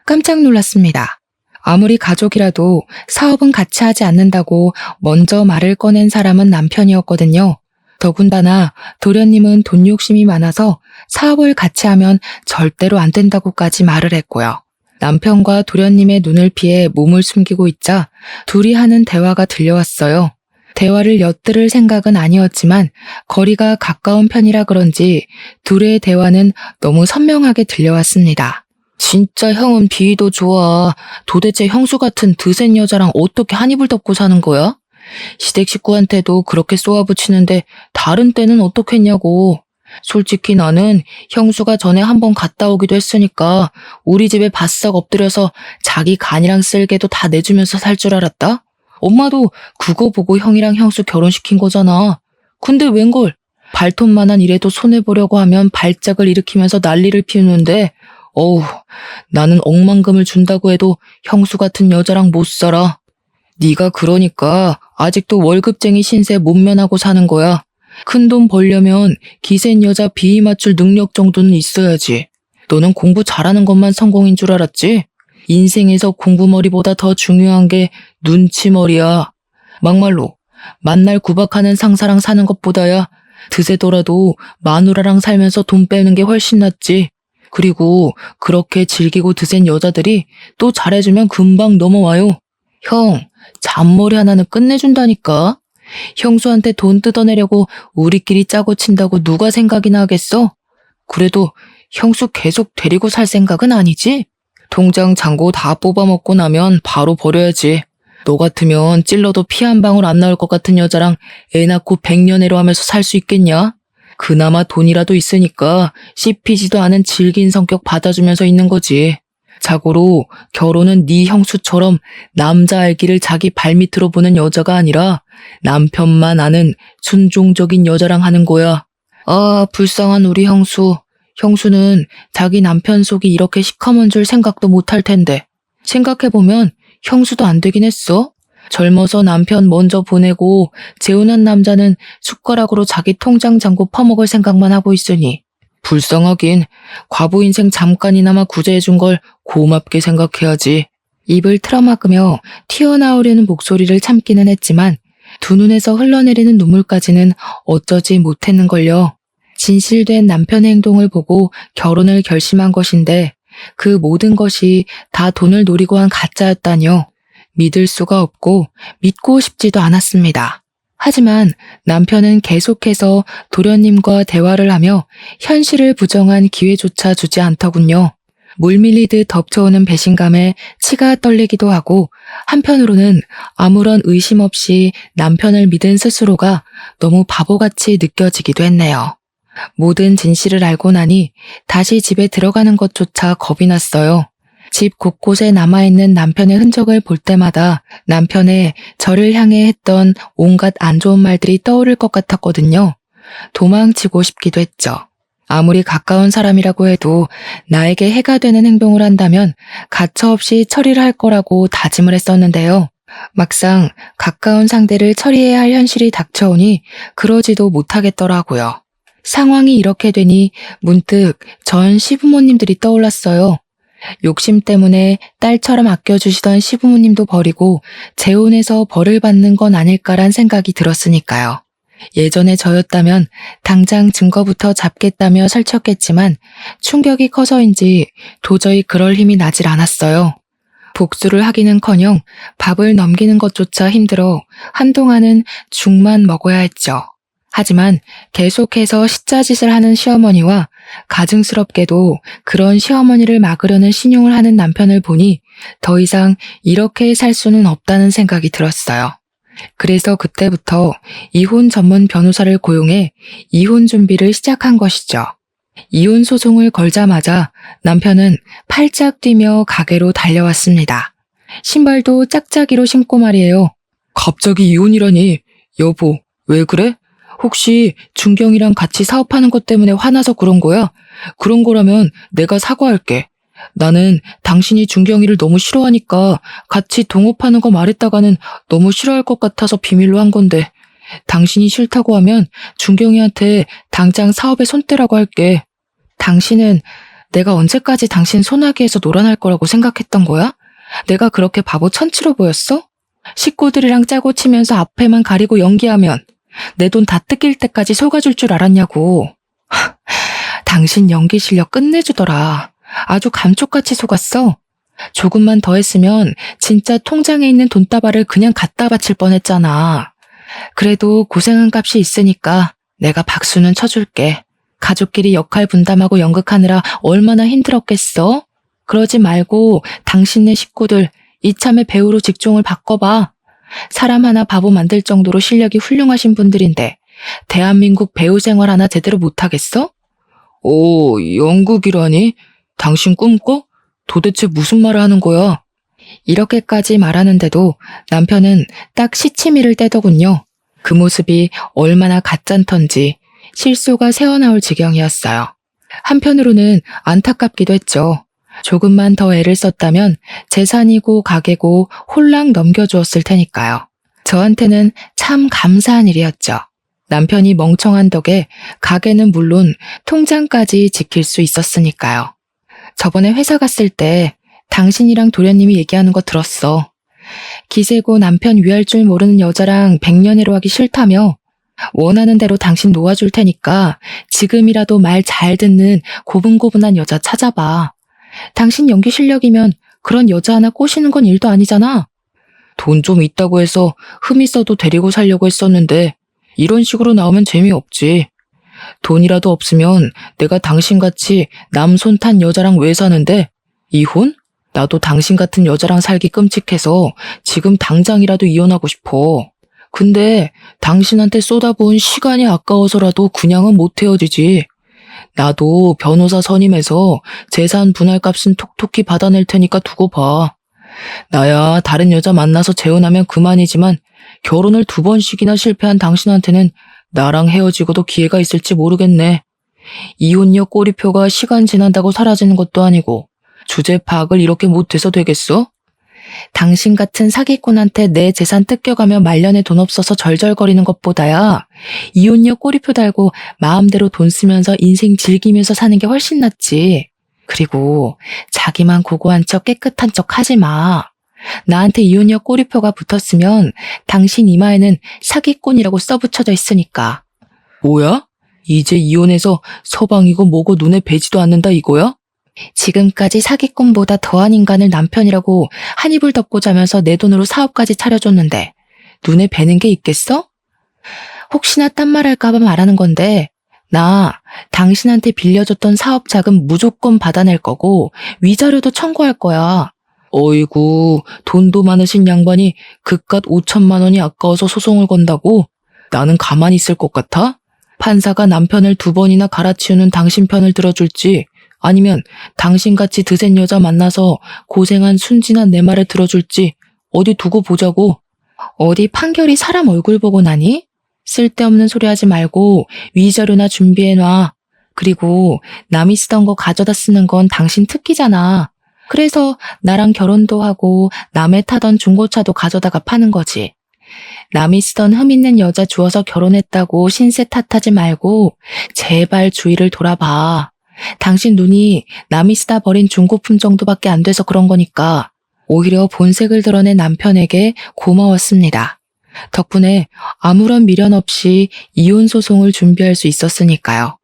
깜짝 놀랐습니다. 아무리 가족이라도 사업은 같이 하지 않는다고 먼저 말을 꺼낸 사람은 남편이었거든요. 더군다나 도련님은 돈 욕심이 많아서 사업을 같이 하면 절대로 안 된다고까지 말을 했고요. 남편과 도련님의 눈을 피해 몸을 숨기고 있자 둘이 하는 대화가 들려왔어요. 대화를 엿들을 생각은 아니었지만 거리가 가까운 편이라 그런지 둘의 대화는 너무 선명하게 들려왔습니다. 진짜 형은 비위도 좋아. 도대체 형수 같은 드센 여자랑 어떻게 한 이불 덮고 사는 거야? 시댁 식구한테도 그렇게 쏘아붙이는데 다른 때는 어떻겠냐고. 솔직히 나는 형수가 전에 한번 갔다 오기도 했으니까 우리 집에 바싹 엎드려서 자기 간이랑 쓸개도 다 내주면서 살 줄 알았다? 엄마도 그거 보고 형이랑 형수 결혼시킨 거잖아. 근데 웬걸 발톱만한 일에도 손해보려고 하면 발작을 일으키면서 난리를 피우는데 어우, 나는 억만금을 준다고 해도 형수 같은 여자랑 못 살아. 네가 그러니까 아직도 월급쟁이 신세 못 면하고 사는 거야. 큰돈 벌려면 기센 여자 비위 맞출 능력 정도는 있어야지. 너는 공부 잘하는 것만 성공인 줄 알았지? 인생에서 공부머리보다 더 중요한 게 눈치머리야. 막말로 만날 구박하는 상사랑 사는 것보다야 드세더라도 마누라랑 살면서 돈 빼는 게 훨씬 낫지. 그리고 그렇게 즐기고 드센 여자들이 또 잘해주면 금방 넘어와요. 형, 잔머리 하나는 끝내준다니까. 형수한테 돈 뜯어내려고 우리끼리 짜고 친다고 누가 생각이나 하겠어? 그래도 형수 계속 데리고 살 생각은 아니지? 통장 잔고 다 뽑아먹고 나면 바로 버려야지. 너 같으면 찔러도 피 한 방울 안 나올 것 같은 여자랑 애 낳고 백년애로 하면서 살 수 있겠냐? 그나마 돈이라도 있으니까 씹히지도 않은 질긴 성격 받아주면서 있는 거지. 자고로 결혼은 네 형수처럼 남자 알기를 자기 발밑으로 보는 여자가 아니라 남편만 아는 순종적인 여자랑 하는 거야. 아, 불쌍한 우리 형수. 형수는 자기 남편 속이 이렇게 시커먼 줄 생각도 못할 텐데. 생각해보면 형수도 안 되긴 했어. 젊어서 남편 먼저 보내고 재혼한 남자는 숟가락으로 자기 통장 잔고 퍼먹을 생각만 하고 있으니. 불쌍하긴 과부 인생 잠깐이나마 구제해준 걸 고맙게 생각해야지. 입을 틀어막으며 튀어나오려는 목소리를 참기는 했지만 두 눈에서 흘러내리는 눈물까지는 어쩌지 못했는걸요. 진실된 남편의 행동을 보고 결혼을 결심한 것인데 그 모든 것이 다 돈을 노리고 한 가짜였다뇨. 믿을 수가 없고 믿고 싶지도 않았습니다. 하지만 남편은 계속해서 도련님과 대화를 하며 현실을 부정한 기회조차 주지 않더군요. 물밀리듯 덮쳐오는 배신감에 치가 떨리기도 하고 한편으로는 아무런 의심 없이 남편을 믿은 스스로가 너무 바보같이 느껴지기도 했네요. 모든 진실을 알고 나니 다시 집에 들어가는 것조차 겁이 났어요. 집 곳곳에 남아있는 남편의 흔적을 볼 때마다 남편의 저를 향해 했던 온갖 안 좋은 말들이 떠오를 것 같았거든요. 도망치고 싶기도 했죠. 아무리 가까운 사람이라고 해도 나에게 해가 되는 행동을 한다면 가차없이 처리를 할 거라고 다짐을 했었는데요. 막상 가까운 상대를 처리해야 할 현실이 닥쳐오니 그러지도 못하겠더라고요. 상황이 이렇게 되니 문득 전 시부모님들이 떠올랐어요. 욕심 때문에 딸처럼 아껴주시던 시부모님도 버리고 재혼해서 벌을 받는 건 아닐까란 생각이 들었으니까요. 예전에 저였다면 당장 증거부터 잡겠다며 설쳤겠지만 충격이 커서인지 도저히 그럴 힘이 나질 않았어요. 복수를 하기는커녕 밥을 넘기는 것조차 힘들어 한동안은 죽만 먹어야 했죠. 하지만 계속해서 시짜짓을 하는 시어머니와 가증스럽게도 그런 시어머니를 막으려는 신용을 하는 남편을 보니 더 이상 이렇게 살 수는 없다는 생각이 들었어요. 그래서 그때부터 이혼 전문 변호사를 고용해 이혼 준비를 시작한 것이죠. 이혼 소송을 걸자마자 남편은 팔짝 뛰며 가게로 달려왔습니다. 신발도 짝짝이로 신고 말이에요. 갑자기 이혼이라니. 여보, 왜 그래? 혹시 준경이랑 같이 사업하는 것 때문에 화나서 그런 거야? 그런 거라면 내가 사과할게. 나는 당신이 준경이를 너무 싫어하니까 같이 동업하는 거 말했다가는 너무 싫어할 것 같아서 비밀로 한 건데 당신이 싫다고 하면 준경이한테 당장 사업에 손 떼라고 할게. 당신은 내가 언제까지 당신 소나기에서 놀아날 거라고 생각했던 거야? 내가 그렇게 바보 천치로 보였어? 식구들이랑 짜고 치면서 앞에만 가리고 연기하면 내 돈 다 뜯길 때까지 속아줄 줄 알았냐고. 당신 연기 실력 끝내주더라. 아주 감쪽같이 속았어. 조금만 더 했으면 진짜 통장에 있는 돈다발을 그냥 갖다 바칠 뻔했잖아. 그래도 고생한 값이 있으니까 내가 박수는 쳐줄게. 가족끼리 역할 분담하고 연극하느라 얼마나 힘들었겠어? 그러지 말고 당신네 식구들 이참에 배우로 직종을 바꿔봐. 사람 하나 바보 만들 정도로 실력이 훌륭하신 분들인데 대한민국 배우 생활 하나 제대로 못하겠어? 오, 연극이라니? 당신 꿈꿔? 도대체 무슨 말을 하는 거야? 이렇게까지 말하는데도 남편은 딱 시치미를 떼더군요. 그 모습이 얼마나 가짠턴지 실소가 새어나올 지경이었어요. 한편으로는 안타깝기도 했죠. 조금만 더 애를 썼다면 재산이고 가게고 홀랑 넘겨주었을 테니까요. 저한테는 참 감사한 일이었죠. 남편이 멍청한 덕에 가게는 물론 통장까지 지킬 수 있었으니까요. 저번에 회사 갔을 때 당신이랑 도련님이 얘기하는 거 들었어. 기세고 남편 위할 줄 모르는 여자랑 백년해로 하기 싫다며 원하는 대로 당신 놓아줄 테니까 지금이라도 말 잘 듣는 고분고분한 여자 찾아봐. 당신 연기 실력이면 그런 여자 하나 꼬시는 건 일도 아니잖아. 돈 좀 있다고 해서 흠 있어도 데리고 살려고 했었는데 이런 식으로 나오면 재미없지. 돈이라도 없으면 내가 당신같이 남 손 탄 여자랑 왜 사는데? 이혼? 나도 당신 같은 여자랑 살기 끔찍해서 지금 당장이라도 이혼하고 싶어. 근데 당신한테 쏟아부은 시간이 아까워서라도 그냥은 못 헤어지지. 나도 변호사 선임해서 재산 분할값은 톡톡히 받아낼 테니까 두고 봐. 나야 다른 여자 만나서 재혼하면 그만이지만 결혼을 2번씩이나 실패한 당신한테는 나랑 헤어지고도 기회가 있을지 모르겠네. 이혼녀 꼬리표가 시간 지난다고 사라지는 것도 아니고 주제 파악을 이렇게 못해서 되겠어? 당신 같은 사기꾼한테 내 재산 뜯겨가며 말년에 돈 없어서 절절거리는 것보다야 이혼녀 꼬리표 달고 마음대로 돈 쓰면서 인생 즐기면서 사는 게 훨씬 낫지. 그리고 자기만 고고한 척 깨끗한 척 하지 마. 나한테 이혼녀 꼬리표가 붙었으면 당신 이마에는 사기꾼이라고 써붙여져 있으니까. 뭐야? 이제 이혼해서 서방이고 뭐고 눈에 뵈지도 않는다 이거야? 지금까지 사기꾼보다 더한 인간을 남편이라고 한 이불 덮고 자면서 내 돈으로 사업까지 차려줬는데 눈에 뵈는 게 있겠어? 혹시나 딴 말 할까봐 말하는 건데 나 당신한테 빌려줬던 사업 자금 무조건 받아낼 거고 위자료도 청구할 거야. 어이구, 돈도 많으신 양반이 그깟 5천만 원이 아까워서 소송을 건다고? 나는 가만히 있을 것 같아? 판사가 남편을 2번이나 갈아치우는 당신 편을 들어줄지 아니면 당신같이 드센 여자 만나서 고생한 순진한 내 말을 들어줄지 어디 두고 보자고. 어디 판결이 사람 얼굴 보고 나니? 쓸데없는 소리 하지 말고 위자료나 준비해놔. 그리고 남이 쓰던 거 가져다 쓰는 건 당신 특기잖아. 그래서 나랑 결혼도 하고 남의 타던 중고차도 가져다가 파는 거지. 남이 쓰던 흠 있는 여자 주워서 결혼했다고 신세 탓하지 말고 제발 주위를 돌아봐. 당신 눈이 남이 쓰다 버린 중고품 정도밖에 안 돼서 그런 거니까 오히려 본색을 드러낸 남편에게 고마웠습니다. 덕분에 아무런 미련 없이 이혼 소송을 준비할 수 있었으니까요.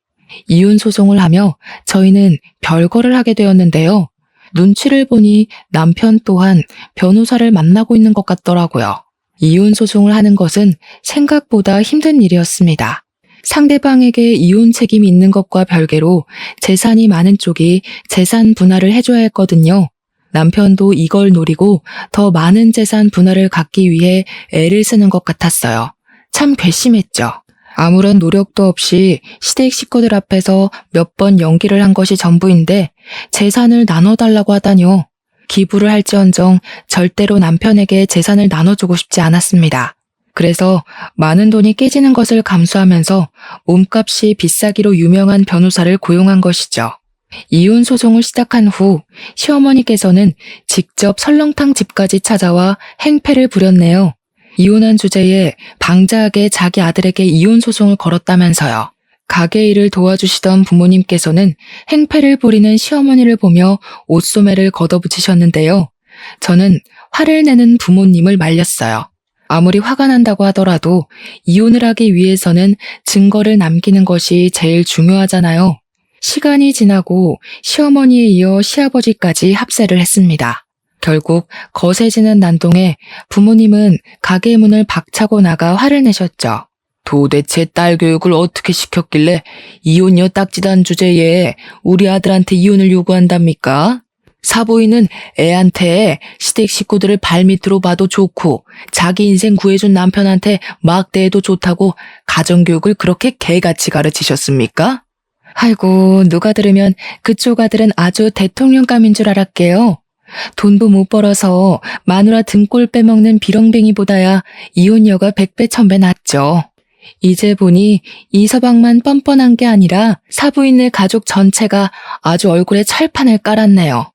이혼 소송을 하며 저희는 별거를 하게 되었는데요. 눈치를 보니 남편 또한 변호사를 만나고 있는 것 같더라고요. 이혼 소송을 하는 것은 생각보다 힘든 일이었습니다. 상대방에게 이혼 책임이 있는 것과 별개로 재산이 많은 쪽이 재산 분할을 해줘야 했거든요. 남편도 이걸 노리고 더 많은 재산 분할을 갖기 위해 애를 쓰는 것 같았어요. 참 괘씸했죠. 아무런 노력도 없이 시댁 식구들 앞에서 몇 번 연기를 한 것이 전부인데 재산을 나눠달라고 하다뇨. 기부를 할지언정 절대로 남편에게 재산을 나눠주고 싶지 않았습니다. 그래서 많은 돈이 깨지는 것을 감수하면서 몸값이 비싸기로 유명한 변호사를 고용한 것이죠. 이혼 소송을 시작한 후 시어머니께서는 직접 설렁탕 집까지 찾아와 행패를 부렸네요. 이혼한 주제에 방자하게 자기 아들에게 이혼 소송을 걸었다면서요. 가게 일을 도와주시던 부모님께서는 행패를 부리는 시어머니를 보며 옷소매를 걷어붙이셨는데요. 저는 화를 내는 부모님을 말렸어요. 아무리 화가 난다고 하더라도 이혼을 하기 위해서는 증거를 남기는 것이 제일 중요하잖아요. 시간이 지나고 시어머니에 이어 시아버지까지 합세를 했습니다. 결국 거세지는 난동에 부모님은 가게 문을 박차고 나가 화를 내셨죠. 도대체 딸 교육을 어떻게 시켰길래 이혼녀 딱지단 주제에 우리 아들한테 이혼을 요구한답니까? 사부인은 애한테 시댁 식구들을 발밑으로 봐도 좋고 자기 인생 구해준 남편한테 막대해도 좋다고 가정교육을 그렇게 개같이 가르치셨습니까? 아이고, 누가 들으면 그쪽 아들은 아주 대통령감인 줄 알았게요. 돈도 못 벌어서 마누라 등골 빼먹는 비렁뱅이보다야 이혼녀가 100배 1000배 낫죠. 이제 보니 이서방만 뻔뻔한 게 아니라 사부인네 가족 전체가 아주 얼굴에 철판을 깔았네요.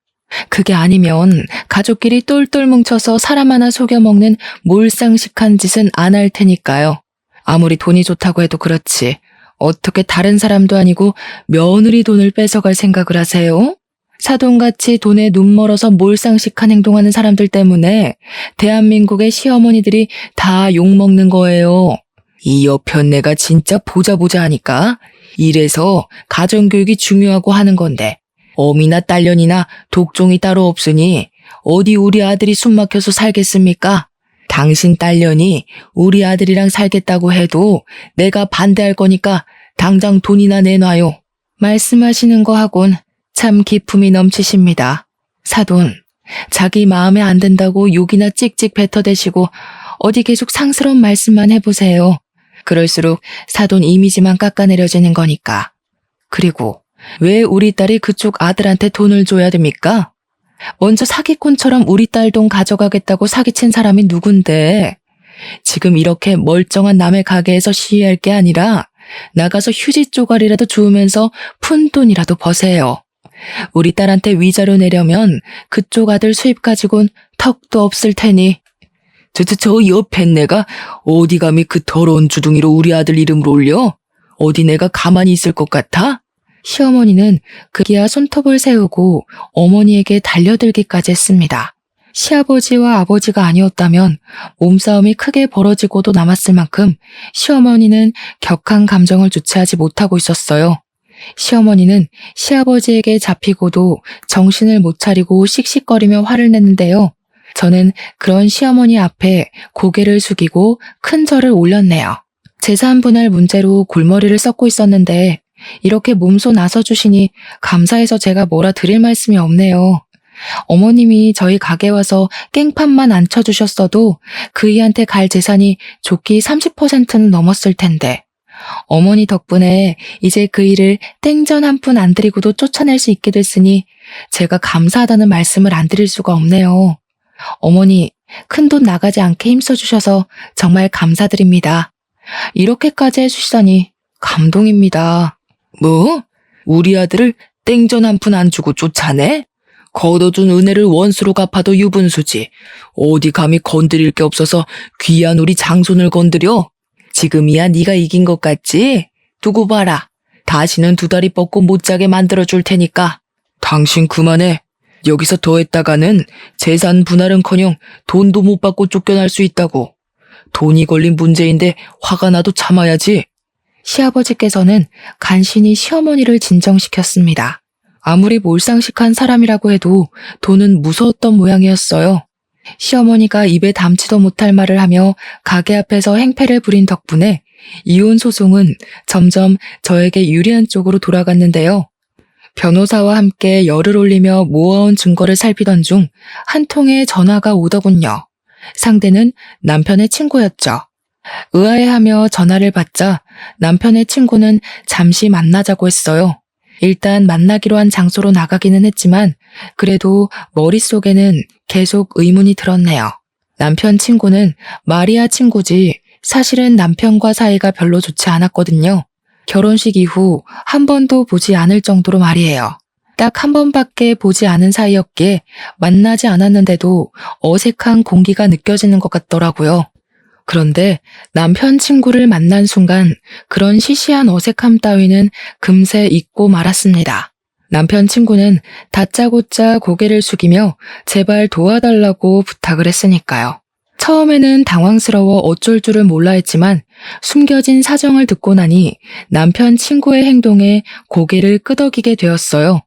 그게 아니면 가족끼리 똘똘 뭉쳐서 사람 하나 속여먹는 몰상식한 짓은 안 할 테니까요. 아무리 돈이 좋다고 해도 그렇지. 어떻게 다른 사람도 아니고 며느리 돈을 뺏어갈 생각을 하세요? 사돈같이 돈에 눈 멀어서 몰상식한 행동하는 사람들 때문에 대한민국의 시어머니들이 다 욕먹는 거예요. 이 여편네가 진짜 보자 하니까 이래서 가정교육이 중요하고 하는 건데 어미나 딸년이나 독종이 따로 없으니 어디 우리 아들이 숨막혀서 살겠습니까? 당신 딸년이 우리 아들이랑 살겠다고 해도 내가 반대할 거니까 당장 돈이나 내놔요. 말씀하시는 거 하곤 참 기품이 넘치십니다. 사돈, 자기 마음에 안 든다고 욕이나 찍찍 뱉어대시고 어디 계속 상스러운 말씀만 해보세요. 그럴수록 사돈 이미지만 깎아내려지는 거니까. 그리고 왜 우리 딸이 그쪽 아들한테 돈을 줘야 됩니까? 먼저 사기꾼처럼 우리 딸 돈 가져가겠다고 사기친 사람이 누군데? 지금 이렇게 멀쩡한 남의 가게에서 시위할 게 아니라 나가서 휴지 쪼가리라도 주우면서 푼 돈이라도 버세요. 우리 딸한테 위자료 내려면 그쪽 아들 수입 가지고는 턱도 없을 테니. 저 옆에 내가 어디 감히 그 더러운 주둥이로 우리 아들 이름을 올려? 어디 내가 가만히 있을 것 같아? 시어머니는 급기야 손톱을 세우고 어머니에게 달려들기까지 했습니다. 시아버지와 아버지가 아니었다면 몸싸움이 크게 벌어지고도 남았을 만큼 시어머니는 격한 감정을 주체하지 못하고 있었어요. 시어머니는 시아버지에게 잡히고도 정신을 못 차리고 씩씩거리며 화를 냈는데요. 저는 그런 시어머니 앞에 고개를 숙이고 큰 절을 올렸네요. 재산 분할 문제로 골머리를 썩고 있었는데 이렇게 몸소 나서주시니 감사해서 제가 뭐라 드릴 말씀이 없네요. 어머님이 저희 가게 와서 깽판만 안 쳐주셨어도 그이한테 갈 재산이 좋기 30%는 넘었을 텐데 어머니 덕분에 이제 그이를 땡전 한 푼 안 드리고도 쫓아낼 수 있게 됐으니 제가 감사하다는 말씀을 안 드릴 수가 없네요. 어머니, 큰돈 나가지 않게 힘써주셔서 정말 감사드립니다. 이렇게까지 해주시다니 감동입니다. 뭐? 우리 아들을 땡전 한 푼 안 주고 쫓아내? 걷어준 은혜를 원수로 갚아도 유분수지. 어디 감히 건드릴 게 없어서 귀한 우리 장손을 건드려? 지금이야 네가 이긴 것 같지? 두고 봐라. 다시는 두 다리 뻗고 못 자게 만들어줄 테니까. 당신 그만해. 여기서 더 했다가는 재산 분할은커녕 돈도 못 받고 쫓겨날 수 있다고. 돈이 걸린 문제인데 화가 나도 참아야지. 시아버지께서는 간신히 시어머니를 진정시켰습니다. 아무리 몰상식한 사람이라고 해도 돈은 무서웠던 모양이었어요. 시어머니가 입에 담지도 못할 말을 하며 가게 앞에서 행패를 부린 덕분에 이혼 소송은 점점 저에게 유리한 쪽으로 돌아갔는데요. 변호사와 함께 열을 올리며 모아온 증거를 살피던 중 한 통의 전화가 오더군요. 상대는 남편의 친구였죠. 의아해하며 전화를 받자 남편의 친구는 잠시 만나자고 했어요. 일단 만나기로 한 장소로 나가기는 했지만 그래도 머릿속에는 계속 의문이 들었네요. 남편 친구는 마리아 친구지 사실은 남편과 사이가 별로 좋지 않았거든요. 결혼식 이후 한 번도 보지 않을 정도로 말이에요. 딱 한 번밖에 보지 않은 사이였기에 만나지 않았는데도 어색한 공기가 느껴지는 것 같더라고요. 그런데 남편 친구를 만난 순간 그런 시시한 어색함 따위는 금세 잊고 말았습니다. 남편 친구는 다짜고짜 고개를 숙이며 제발 도와달라고 부탁을 했으니까요. 처음에는 당황스러워 어쩔 줄을 몰라 했지만 숨겨진 사정을 듣고 나니 남편 친구의 행동에 고개를 끄덕이게 되었어요.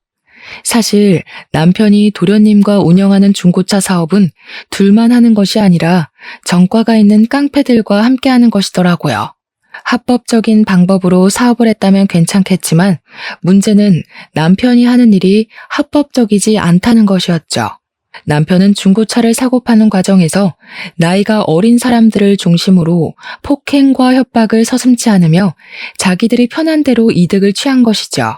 사실 남편이 도련님과 운영하는 중고차 사업은 둘만 하는 것이 아니라 정과가 있는 깡패들과 함께하는 것이더라고요. 합법적인 방법으로 사업을 했다면 괜찮겠지만 문제는 남편이 하는 일이 합법적이지 않다는 것이었죠. 남편은 중고차를 사고 파는 과정에서 나이가 어린 사람들을 중심으로 폭행과 협박을 서슴지 않으며 자기들이 편한 대로 이득을 취한 것이죠.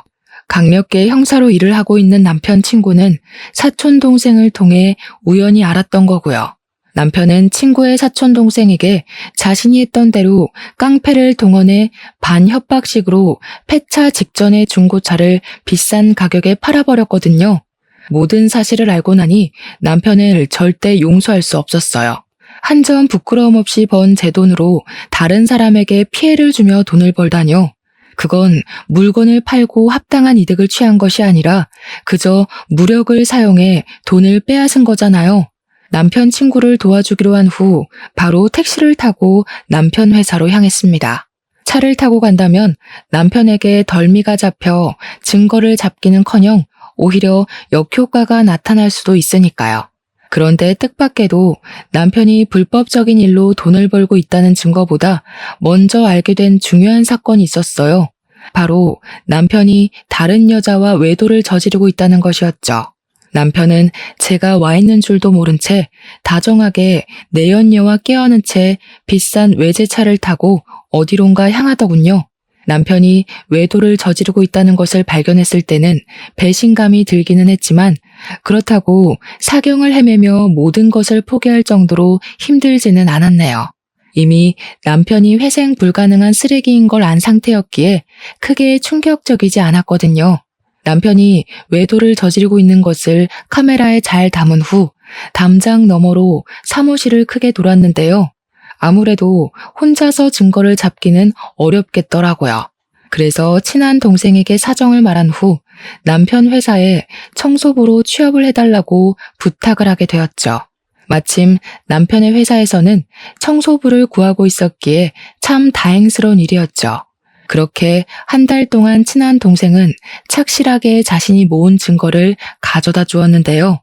강력계 형사로 일을 하고 있는 남편 친구는 사촌 동생을 통해 우연히 알았던 거고요. 남편은 친구의 사촌 동생에게 자신이 했던 대로 깡패를 동원해 반협박식으로 폐차 직전에 중고차를 비싼 가격에 팔아버렸거든요. 모든 사실을 알고 나니 남편을 절대 용서할 수 없었어요. 한 점 부끄러움 없이 번 제 돈으로 다른 사람에게 피해를 주며 돈을 벌다뇨. 그건 물건을 팔고 합당한 이득을 취한 것이 아니라 그저 무력을 사용해 돈을 빼앗은 거잖아요. 남편 친구를 도와주기로 한 후 바로 택시를 타고 남편 회사로 향했습니다. 차를 타고 간다면 남편에게 덜미가 잡혀 증거를 잡기는커녕 오히려 역효과가 나타날 수도 있으니까요. 그런데 뜻밖에도 남편이 불법적인 일로 돈을 벌고 있다는 증거보다 먼저 알게 된 중요한 사건이 있었어요. 바로 남편이 다른 여자와 외도를 저지르고 있다는 것이었죠. 남편은 제가 와 있는 줄도 모른 채 다정하게 내연녀와 깨어는 채 비싼 외제차를 타고 어디론가 향하더군요. 남편이 외도를 저지르고 있다는 것을 발견했을 때는 배신감이 들기는 했지만 그렇다고 사경을 헤매며 모든 것을 포기할 정도로 힘들지는 않았네요. 이미 남편이 회생 불가능한 쓰레기인 걸 안 상태였기에 크게 충격적이지 않았거든요. 남편이 외도를 저지르고 있는 것을 카메라에 잘 담은 후 담장 너머로 사무실을 크게 돌았는데요. 아무래도 혼자서 증거를 잡기는 어렵겠더라고요. 그래서 친한 동생에게 사정을 말한 후 남편 회사에 청소부로 취업을 해달라고 부탁을 하게 되었죠. 마침 남편의 회사에서는 청소부를 구하고 있었기에 참 다행스러운 일이었죠. 그렇게 한 달 동안 친한 동생은 착실하게 자신이 모은 증거를 가져다 주었는데요.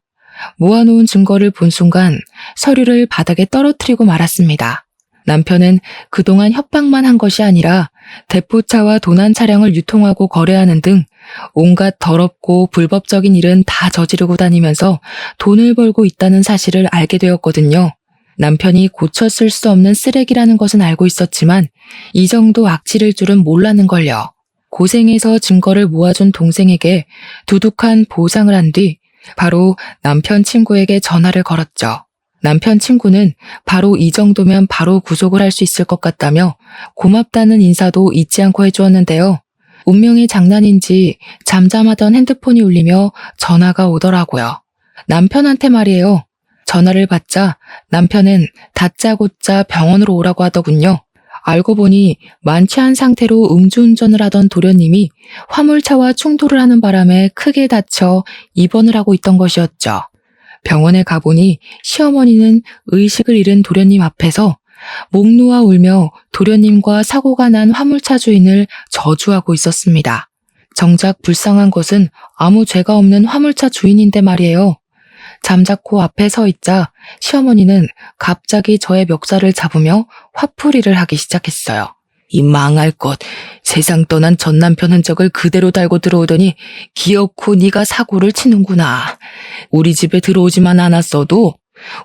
모아놓은 증거를 본 순간 서류를 바닥에 떨어뜨리고 말았습니다. 남편은 그동안 협박만 한 것이 아니라 대포차와 도난 차량을 유통하고 거래하는 등 온갖 더럽고 불법적인 일은 다 저지르고 다니면서 돈을 벌고 있다는 사실을 알게 되었거든요. 남편이 고쳐 쓸 수 없는 쓰레기라는 것은 알고 있었지만 이 정도 악질일 줄은 몰랐는걸요. 고생해서 증거를 모아준 동생에게 두둑한 보상을 한 뒤 바로 남편 친구에게 전화를 걸었죠. 남편 친구는 바로 이 정도면 바로 구속을 할 수 있을 것 같다며 고맙다는 인사도 잊지 않고 해주었는데요. 운명의 장난인지 잠잠하던 핸드폰이 울리며 전화가 오더라고요. 남편한테 말이에요. 전화를 받자 남편은 다짜고짜 병원으로 오라고 하더군요. 알고 보니 만취한 상태로 음주운전을 하던 도련님이 화물차와 충돌을 하는 바람에 크게 다쳐 입원을 하고 있던 것이었죠. 병원에 가보니 시어머니는 의식을 잃은 도련님 앞에서 목 놓아 울며 도련님과 사고가 난 화물차 주인을 저주하고 있었습니다. 정작 불쌍한 것은 아무 죄가 없는 화물차 주인인데 말이에요. 잠자코 앞에 서 있자 시어머니는 갑자기 저의 멱살을 잡으며 화풀이를 하기 시작했어요. 이 망할 것, 세상 떠난 전 남편 흔적을 그대로 달고 들어오더니 기어코 네가 사고를 치는구나. 우리 집에 들어오지만 않았어도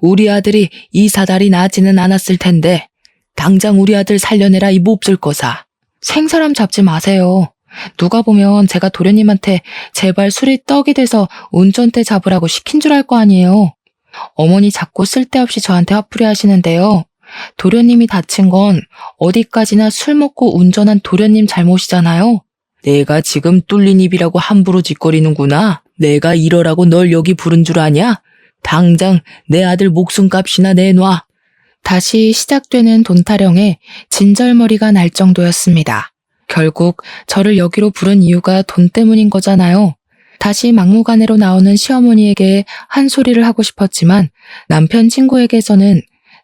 우리 아들이 이 사달이 나지는 않았을 텐데 당장 우리 아들 살려내라 이 몹쓸 거사. 생사람 잡지 마세요. 누가 보면 제가 도련님한테 제발 술이 떡이 돼서 운전대 잡으라고 시킨 줄 알 거 아니에요. 어머니 자꾸 쓸데없이 저한테 화풀이 하시는데요. 도련님이 다친 건 어디까지나 술 먹고 운전한 도련님 잘못이잖아요. 내가 지금 뚫린 입이라고 함부로 짓거리는구나. 내가 이러라고 널 여기 부른 줄 아냐? 당장 내 아들 목숨값이나 내놔. 다시 시작되는 돈 타령에 진절머리가 날 정도였습니다. 결국 저를 여기로 부른 이유가 돈 때문인 거잖아요. 다시 막무가내로 나오는 시어머니에게 한 소리를 하고 싶었지만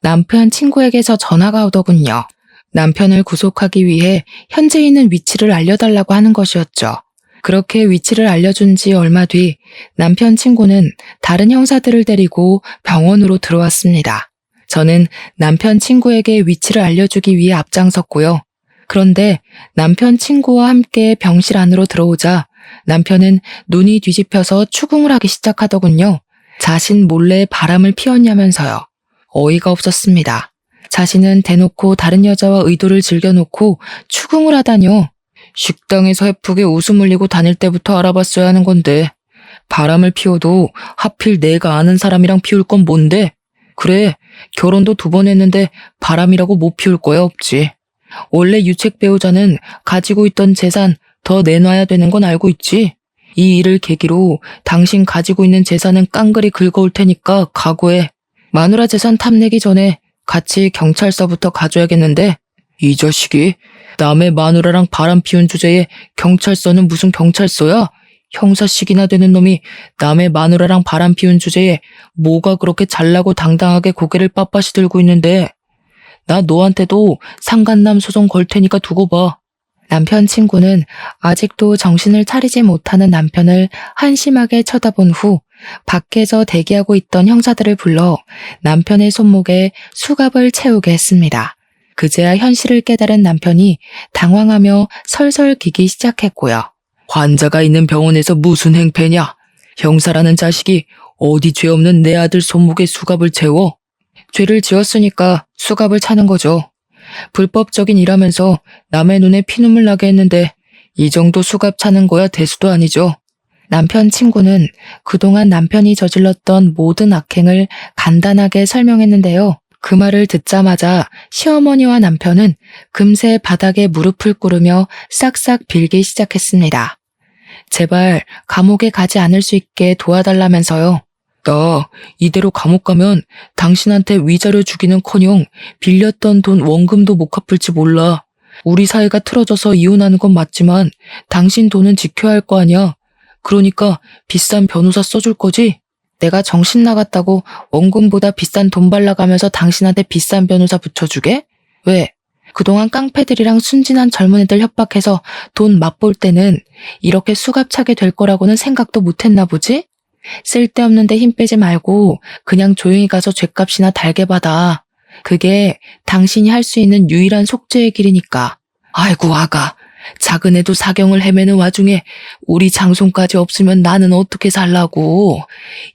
남편 친구에게서 전화가 오더군요. 남편을 구속하기 위해 현재 있는 위치를 알려달라고 하는 것이었죠. 그렇게 위치를 알려준 지 얼마 뒤 남편 친구는 다른 형사들을 데리고 병원으로 들어왔습니다. 저는 남편 친구에게 위치를 알려주기 위해 앞장섰고요. 그런데 남편 친구와 함께 병실 안으로 들어오자 남편은 눈이 뒤집혀서 추궁을 하기 시작하더군요. 자신 몰래 바람을 피웠냐면서요. 어이가 없었습니다. 자신은 대놓고 다른 여자와 의도를 즐겨놓고 추궁을 하다뇨. 식당에서 해프게 웃음 흘리고 다닐 때부터 알아봤어야 하는 건데 바람을 피워도 하필 내가 아는 사람이랑 피울 건 뭔데? 그래, 결혼도 2번 했는데 바람이라고 못 피울 거야 없지. 원래 유책 배우자는 가지고 있던 재산 더 내놔야 되는 건 알고 있지? 이 일을 계기로 당신 가지고 있는 재산은 깡그리 긁어올 테니까 각오해. 마누라 재산 탐내기 전에 같이 경찰서부터 가줘야겠는데 이 자식이 남의 마누라랑 바람 피운 주제에 경찰서는 무슨 경찰서야? 형사식이나 되는 놈이 남의 마누라랑 바람 피운 주제에 뭐가 그렇게 잘나고 당당하게 고개를 빳빳이 들고 있는데 나 너한테도 상간남 소송 걸 테니까 두고 봐. 남편 친구는 아직도 정신을 차리지 못하는 남편을 한심하게 쳐다본 후 밖에서 대기하고 있던 형사들을 불러 남편의 손목에 수갑을 채우게 했습니다. 그제야 현실을 깨달은 남편이 당황하며 설설 기기 시작했고요. 환자가 있는 병원에서 무슨 행패냐? 형사라는 자식이 어디 죄 없는 내 아들 손목에 수갑을 채워? 죄를 지었으니까 수갑을 차는 거죠. 불법적인 일하면서 남의 눈에 피눈물 나게 했는데 이 정도 수갑 차는 거야 대수도 아니죠. 남편 친구는 그동안 남편이 저질렀던 모든 악행을 간단하게 설명했는데요. 그 말을 듣자마자 시어머니와 남편은 금세 바닥에 무릎을 꿇으며 싹싹 빌기 시작했습니다. 제발 감옥에 가지 않을 수 있게 도와달라면서요. 나 이대로 감옥 가면 당신한테 위자료 주기는커녕 빌렸던 돈 원금도 못 갚을지 몰라. 우리 사이가 틀어져서 이혼하는 건 맞지만 당신 돈은 지켜야 할 거 아니야. 그러니까 비싼 변호사 써줄 거지? 내가 정신 나갔다고 원금보다 비싼 돈 발라가면서 당신한테 비싼 변호사 붙여주게? 왜? 그동안 깡패들이랑 순진한 젊은 애들 협박해서 돈 맛볼 때는 이렇게 수갑차게 될 거라고는 생각도 못했나 보지? 쓸데없는데 힘 빼지 말고 그냥 조용히 가서 죗값이나 달게 받아. 그게 당신이 할 수 있는 유일한 속죄의 길이니까. 아이고 아가, 작은 애도 사경을 헤매는 와중에 우리 장손까지 없으면 나는 어떻게 살라고.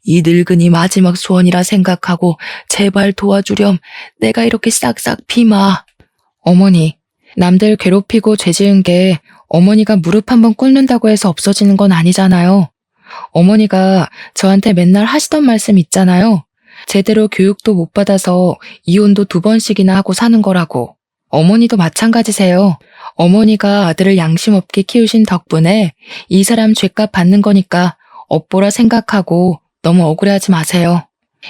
이 늙은이 마지막 소원이라 생각하고 제발 도와주렴. 내가 이렇게 싹싹 비마. 어머니, 남들 괴롭히고 죄 지은 게 어머니가 무릎 한번 꿇는다고 해서 없어지는 건 아니잖아요. 어머니가 저한테 맨날 하시던 말씀 있잖아요. 제대로 교육도 못 받아서 이혼도 2번씩이나 하고 사는 거라고. 어머니도 마찬가지세요. 어머니가 아들을 양심 없게 키우신 덕분에 이 사람 죗값 받는 거니까 업보라 생각하고 너무 억울해하지 마세요.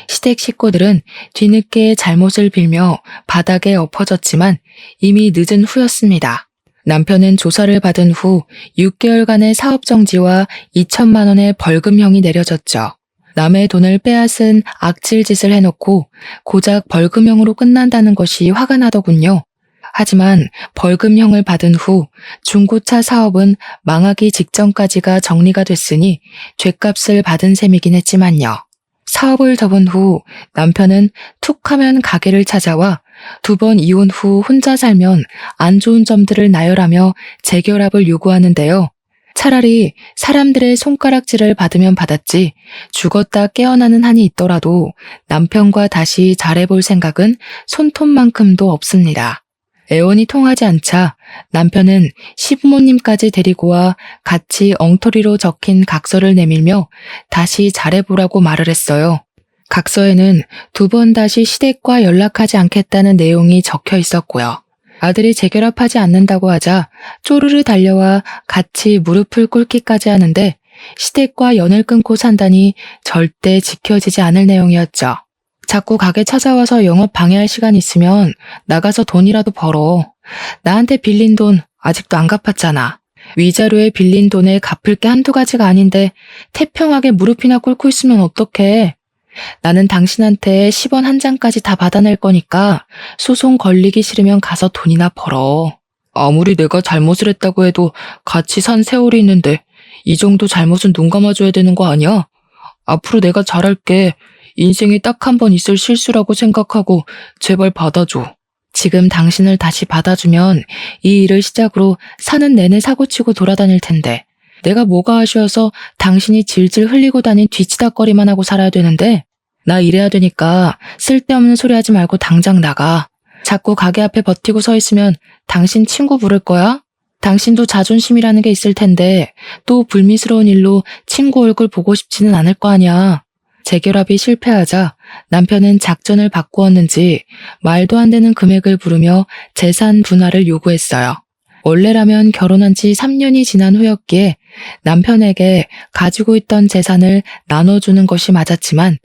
시댁 식구들은 뒤늦게 잘못을 빌며 바닥에 엎어졌지만 이미 늦은 후였습니다. 남편은 조사를 받은 후 6개월간의 사업정지와 2천만 원의 벌금형이 내려졌죠. 남의 돈을 빼앗은 악질짓을 해놓고 고작 벌금형으로 끝난다는 것이 화가 나더군요. 하지만 벌금형을 받은 후 중고차 사업은 망하기 직전까지가 정리가 됐으니 죗값을 받은 셈이긴 했지만요. 사업을 접은 후 남편은 툭하면 가게를 찾아와 2번 이혼 후 혼자 살면 안 좋은 점들을 나열하며 재결합을 요구하는데요. 차라리 사람들의 손가락질을 받으면 받았지 죽었다 깨어나는 한이 있더라도 남편과 다시 잘해볼 생각은 손톱만큼도 없습니다. 애원이 통하지 않자 남편은 시부모님까지 데리고 와 같이 엉터리로 적힌 각서를 내밀며 다시 잘해보라고 말을 했어요. 각서에는 2번 다시 시댁과 연락하지 않겠다는 내용이 적혀 있었고요. 아들이 재결합하지 않는다고 하자 쪼르르 달려와 같이 무릎을 꿇기까지 하는데 시댁과 연을 끊고 산다니 절대 지켜지지 않을 내용이었죠. 자꾸 가게 찾아와서 영업 방해할 시간 있으면 나가서 돈이라도 벌어. 나한테 빌린 돈 아직도 안 갚았잖아. 위자료에 빌린 돈을 갚을 게 한두 가지가 아닌데 태평하게 무릎이나 꿇고 있으면 어떡해. 나는 당신한테 10원 한 장까지 다 받아낼 거니까 소송 걸리기 싫으면 가서 돈이나 벌어. 아무리 내가 잘못을 했다고 해도 같이 산 세월이 있는데 이 정도 잘못은 눈 감아줘야 되는 거 아니야? 앞으로 내가 잘할게. 인생에 딱 한 번 있을 실수라고 생각하고 제발 받아줘. 지금 당신을 다시 받아주면 이 일을 시작으로 사는 내내 사고치고 돌아다닐 텐데 내가 뭐가 아쉬워서 당신이 질질 흘리고 다닌 뒤치다거리만 하고 살아야 되는데 나 이래야 되니까 쓸데없는 소리 하지 말고 당장 나가. 자꾸 가게 앞에 버티고 서 있으면 당신 친구 부를 거야? 당신도 자존심이라는 게 있을 텐데 또 불미스러운 일로 친구 얼굴 보고 싶지는 않을 거 아니야. 재결합이 실패하자 남편은 작전을 바꾸었는지 말도 안 되는 금액을 부르며 재산 분할을 요구했어요. 원래라면 결혼한 지 3년이 지난 후였기에 남편에게 가지고 있던 재산을 나눠주는 것이 맞았지만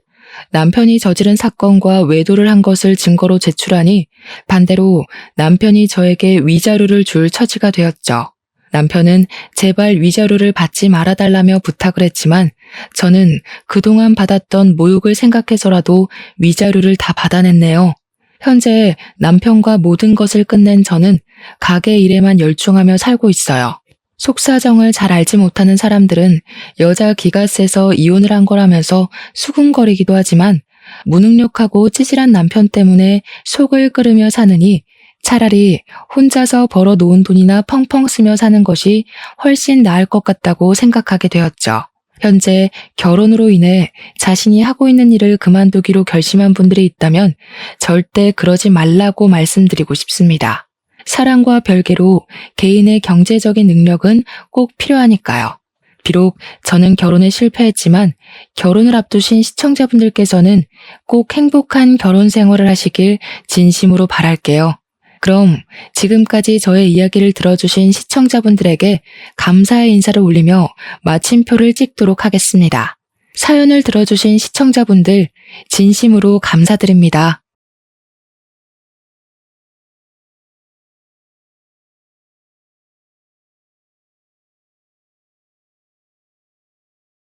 남편이 저지른 사건과 외도를 한 것을 증거로 제출하니 반대로 남편이 저에게 위자료를 줄 처지가 되었죠. 남편은 제발 위자료를 받지 말아달라며 부탁을 했지만 저는 그동안 받았던 모욕을 생각해서라도 위자료를 다 받아냈네요. 현재 남편과 모든 것을 끝낸 저는 가게 일에만 열중하며 살고 있어요. 속사정을 잘 알지 못하는 사람들은 여자 기가 세서 이혼을 한 거라면서 수군거리기도 하지만 무능력하고 찌질한 남편 때문에 속을 끓으며 사느니 차라리 혼자서 벌어놓은 돈이나 펑펑 쓰며 사는 것이 훨씬 나을 것 같다고 생각하게 되었죠. 현재 결혼으로 인해 자신이 하고 있는 일을 그만두기로 결심한 분들이 있다면 절대 그러지 말라고 말씀드리고 싶습니다. 사랑과 별개로 개인의 경제적인 능력은 꼭 필요하니까요. 비록 저는 결혼에 실패했지만 결혼을 앞두신 시청자분들께서는 꼭 행복한 결혼 생활을 하시길 진심으로 바랄게요. 그럼 지금까지 저의 이야기를 들어주신 시청자분들에게 감사의 인사를 올리며 마침표를 찍도록 하겠습니다. 사연을 들어주신 시청자분들 진심으로 감사드립니다.